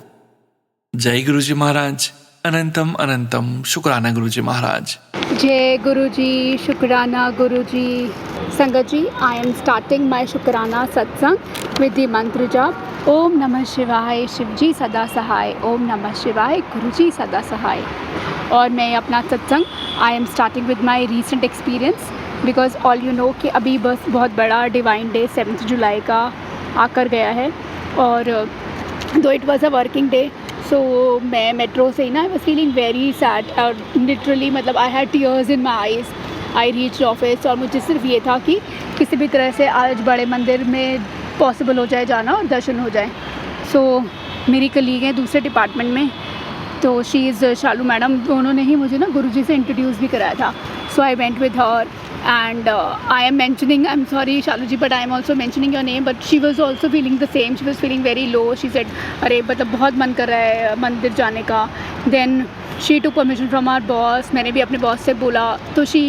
जय गुरुजी महाराज। अनंतम अनंतम शुक्राना गुरुजी महाराज। जय गुरुजी। शुक्राना गुरुजी। संगत जी, आई एम स्टार्टिंग माय शुक्राना सत्संग विद द मंत्र जाप ओम नमः शिवाय शिवजी सदा सहाय। ओम नमः शिवाय गुरुजी सदा सहाय। और मैं अपना सत्संग I am starting with my recent experience because all you know कि अभी बस बहुत बड़ा डिवाइन डे 7 जुलाई का आकर गया है। और though it was a working day, so मैं मेट्रो से ही ना I was feeling very sad और लिटरली मतलब I had tears in my eyes. I reach office और मुझे सिर्फ ये था कि किसी भी तरह से आज बड़े मंदिर में पॉसिबल हो जाए जाना और दर्शन हो जाए। सो मेरी कलीग हैं दूसरे डिपार्टमेंट में, तो शी इज़ शालू मैडम, उन्होंने ही मुझे ना गुरुजी से इंट्रोड्यूस भी कराया था। So I went with her and I am mentioning, I'm sorry Shalu ji, but I am also mentioning your name, but she was also feeling the same. She was feeling very low. She said अरे मतलब बहुत मन कर रहा है मंदिर जाने का। Then she took permission from our boss. मैंने भी अपने बॉस से बोला, तो she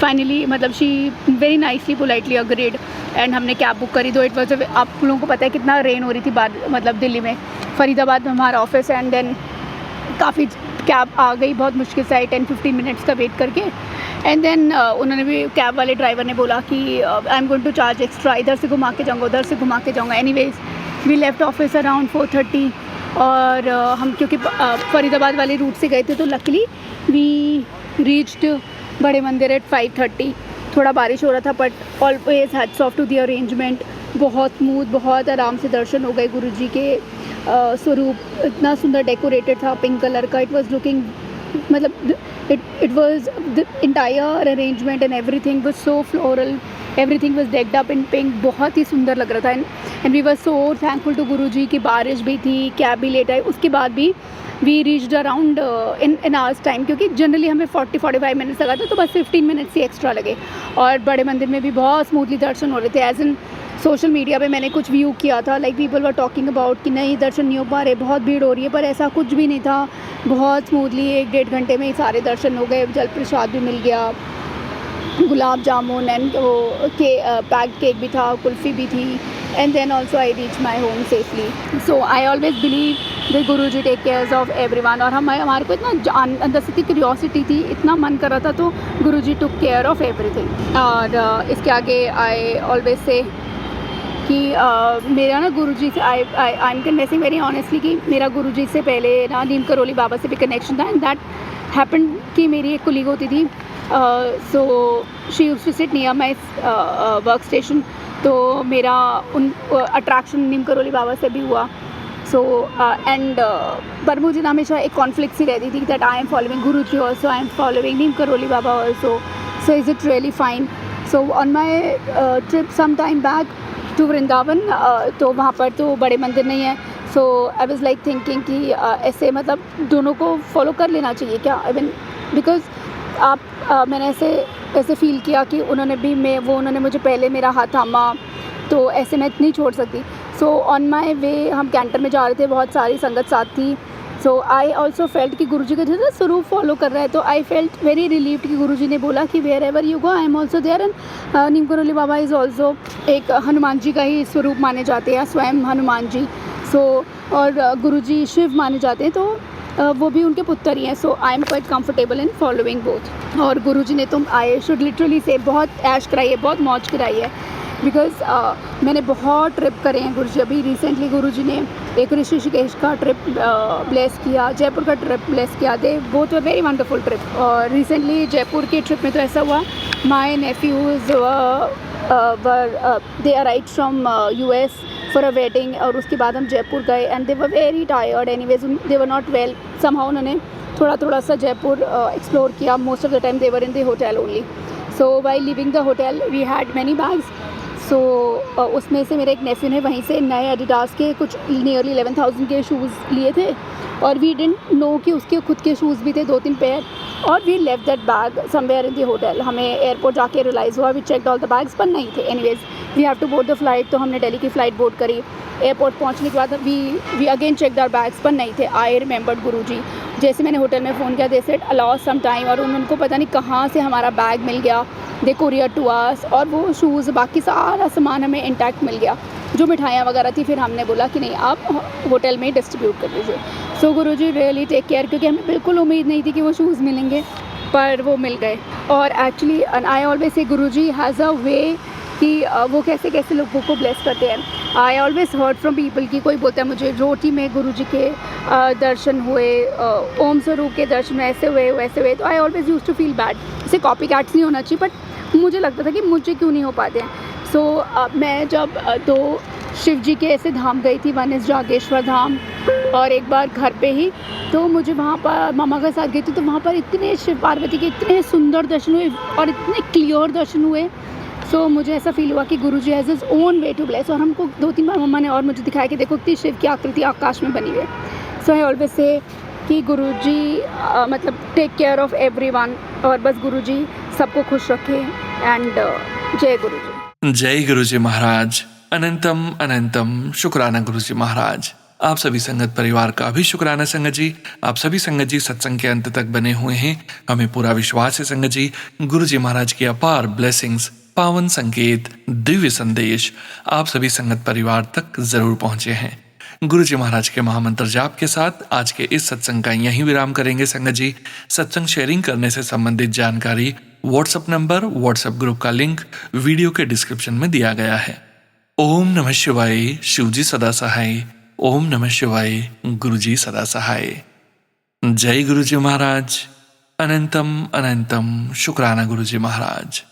finally मतलब she very nicely politely agreed and हमने कैब बुक करी। दो इट वॉज, आप लोगों को पता है कितना रेन हो रही थी मतलब दिल्ली में, फरीदाबाद में हमारा ऑफिस, एंड देन काफ़ी कैब आ गई, बहुत मुश्किल से आई 10-15 मिनट्स का वेट करके। एंड देन उन्होंने भी, कैब वाले ड्राइवर ने बोला कि I am going to charge extra, इधर से घुमा के जाऊँगा उधर से घुमा के जाऊँगा। Anyways we left office around 4:30 और हम क्योंकि फरीदाबाद वाले रूट से गए थे तो लकीली वी रीच्ड बड़े मंदिर एट 5:30। थोड़ा बारिश हो रहा था but always hats off to the arrangement. बहुत स्मूथ, बहुत आराम से दर्शन हो गए गुरुजी के। स्वरूप इतना सुंदर डेकोरेटेड था पिंक कलर का। इट वॉज लुकिंग मतलब it was the entire arrangement and everything was so floral, everything was decked up in pink, बहुत ही सुंदर लग रहा था। and we were so thankful to गुरुजी की बारिश भी थी, कैब भी लेट आई। उसके बाद भी we reached around in hours time, क्योंकि जनरली हमें 40-45 मिनट्स लगा था, तो बस 15 मिनट्स ही एक्स्ट्रा लगे। और बड़े मंदिर में भी बहुत स्मूथली दर्शन हो रहे थे। एज इन सोशल मीडिया पे मैंने कुछ व्यू किया था, like people were talking about कि नहीं दर्शन नहीं हो पा रहे, बहुत भीड़ हो रही है, पर ऐसा कुछ भी नहीं था। बहुत स्मूथली 1-1.5 घंटे में ही सारे दर्शन हो गए। जल प्रसाद भी मिल गया, गुलाब जामुन एंड वो पैक्ड केक भी था, कुल्फ़ी भी थी। And then also I reach my home safely. So I always believe the Guruji take cares of everyone. और हमारे को इतना अंदर से क्यूरियोसिटी थी, इतना मन कर रहा था, तो गुरुजी टुक केयर ऑफ एवरीथिंग। और इसके आगे आई ऑलवेज से कि मेरा ना गुरुजी से I am confessing very honestly कि मेरा गुरुजी से पहले ना नीम करोली बाबा से भी कनेक्शन था, एंड दैट हैपन कि मेरी एक कुलीग होती थी, so she used to sit near my work station, तो मेरा उन अट्रैक्शन नीम करोली बाबा से भी हुआ। सो एंड पर मुझे ना हमेशा एक कॉन्फ्लिक्ट सी रहती थी that I am following Guruji also, I am following Neem Karoli Baba also, so is it really fine. So on my trip some time back to Vrindavan, तो वहाँ पर तो बड़े मंदिर नहीं है, so I was like thinking कि ऐसे मतलब दोनों को फॉलो कर लेना चाहिए क्या, आई मीन बिकॉज मैंने ऐसे फील किया कि उन्होंने मुझे पहले मेरा हाथ थामा, तो ऐसे मैं नहीं छोड़ सकती। सो ऑन माई वे हम कैंटर में जा रहे थे, बहुत सारी संगत साथ थी, सो आई ऑल्सो फेल्ट कि गुरुजी का जैसे स्वरूप फॉलो कर रहा है, तो आई फेल्ट वेरी रिलीव्ड कि गुरुजी ने बोला कि wherever you go I am also there, and Neem Karoli Baba is also एक हनुमान जी का ही स्वरूप माने जाते हैं, स्वयं हनुमान जी। सो और गुरुजी शिव माने जाते हैं, तो वो भी उनके पुत्र ही हैं, so I am quite comfortable in following both. और गुरुजी ने तो आई शुड लिटरली से बहुत ऐश कराई है, बहुत मौज कराई है, बिकॉज मैंने बहुत ट्रिप करे हैं गुरुजी। अभी रिसेंटली गुरुजी ने एक ऋषिकेश का ट्रिप ब्लेस किया, जयपुर का ट्रिप ब्लेस किया, they both were very wonderful trip. और रिसेंटली जयपुर के ट्रिप में तो ऐसा हुआ, my nephews they arrived from US for a wedding, और उसके बाद हम जयपुर गए and they were very tired, anyways they were not well, somehow उन्होंने थोड़ा सा जयपुर एक्सप्लोर किया, most of the time they were in the hotel only. So while leaving the hotel we had many bags, सो उसमें से मेरे एक नेफ्यू ने वहीं से नए एडिडास के कुछ नियरली 11,000 के शूज़ लिए थे, और वी डिडंट नो कि उसके खुद के शूज़ भी थे 2-3 पेयर, और we left that bag somewhere in the hotel. हमें एयरपोर्ट जाके रियलाइज़ हुआ, we checked all the bags पर नहीं थे। Anyways we have to board the flight, तो हमने दिल्ली की फ़्लाइट बोर्ड करी। एयरपोर्ट पहुंचने के बाद we again check our bags पर नहीं थे। आई रिमेंबर्ड गुरुजी, जैसे मैंने होटल में फ़ोन किया, they said allow some time, और उनको पता नहीं कहाँ से हमारा बैग मिल गया, दे कुरियर टू अस, और वो शूज़ बाकी सारा सामान हमें इंटैक्ट मिल गया। जो मिठाइयाँ वगैरह थी, फिर हमने बोला कि नहीं आप होटल में डिस्ट्रीब्यूट कर दीजिए। सो गुरुजी रियली टेक केयर, क्योंकि हमें बिल्कुल उम्मीद नहीं थी कि वो शूज़ मिलेंगे, पर वो मिल गए। और actually I always say Guruji has a वे कि वो कैसे कैसे लोगों को ब्लेस करते हैं। I always heard from people कि कोई बोलता है मुझे रोटी में गुरुजी के दर्शन हुए, ओम स्वरूप के दर्शन ऐसे हुए वैसे हुए, तो I always use to feel bad. इसे कॉपी कैट्स नहीं होना चाहिए, बट मुझे लगता था कि मुझे क्यों नहीं हो पाते हैं। सो मैं जब 2 शिव जी के ऐसे धाम गई थी, वन इज़ जागेश्वर धाम और एक बार घर पे ही, तो मुझे वहाँ पर मामा के साथ गई थी, तो वहाँ पर इतने शिव पार्वती के इतने सुंदर दर्शन हुए और इतने क्लियर दर्शन हुए। सो मुझे ऐसा फील हुआ कि गुरुजी has his own way to bless, और हमको 2-3 बार मम्मा ने और मुझे दिखाया कि देखो कितनी शिव की आकृति आकाश में बनी हुई है। सो आई ऑलवेज से कि गुरुजी मतलब टेक केयर ऑफ एवरीवन, और बस गुरुजी सबको खुश रखे, एंड जय गुरुजी। जय गुरुजी महाराज। अनंतम अनंतम शुक्राना गुरुजी महाराज। आप सभी संगत परिवार का भी शुक्राना संगत जी। आप सभी संगत जी सत्संग के अंत तक बने हुए हैं। हमें पूरा विश्वास है संगत जी, गुरुजी महाराज की अपार ब्लेसिंग्स, पावन संकेत, दिव्य संदेश आप सभी संगत परिवार तक जरूर पहुंचे हैं। गुरुजी महाराज के महामंत्र जाप के साथ आज के इस सत्संग का यहीं विराम करेंगे संगत जी। सत्संग शेयरिंग करने से संबंधित जानकारी, व्हाट्सएप नंबर, व्हाट्सएप ग्रुप का लिंक वीडियो के डिस्क्रिप्शन में दिया गया है। ओम नमः शिवाय, शिवजी सदा सहाय। ओम नमः शिवाय, गुरुजी सदा सहाय। जय गुरुजी महाराज। अनंतम अनंतम शुक्राना गुरुजी महाराज।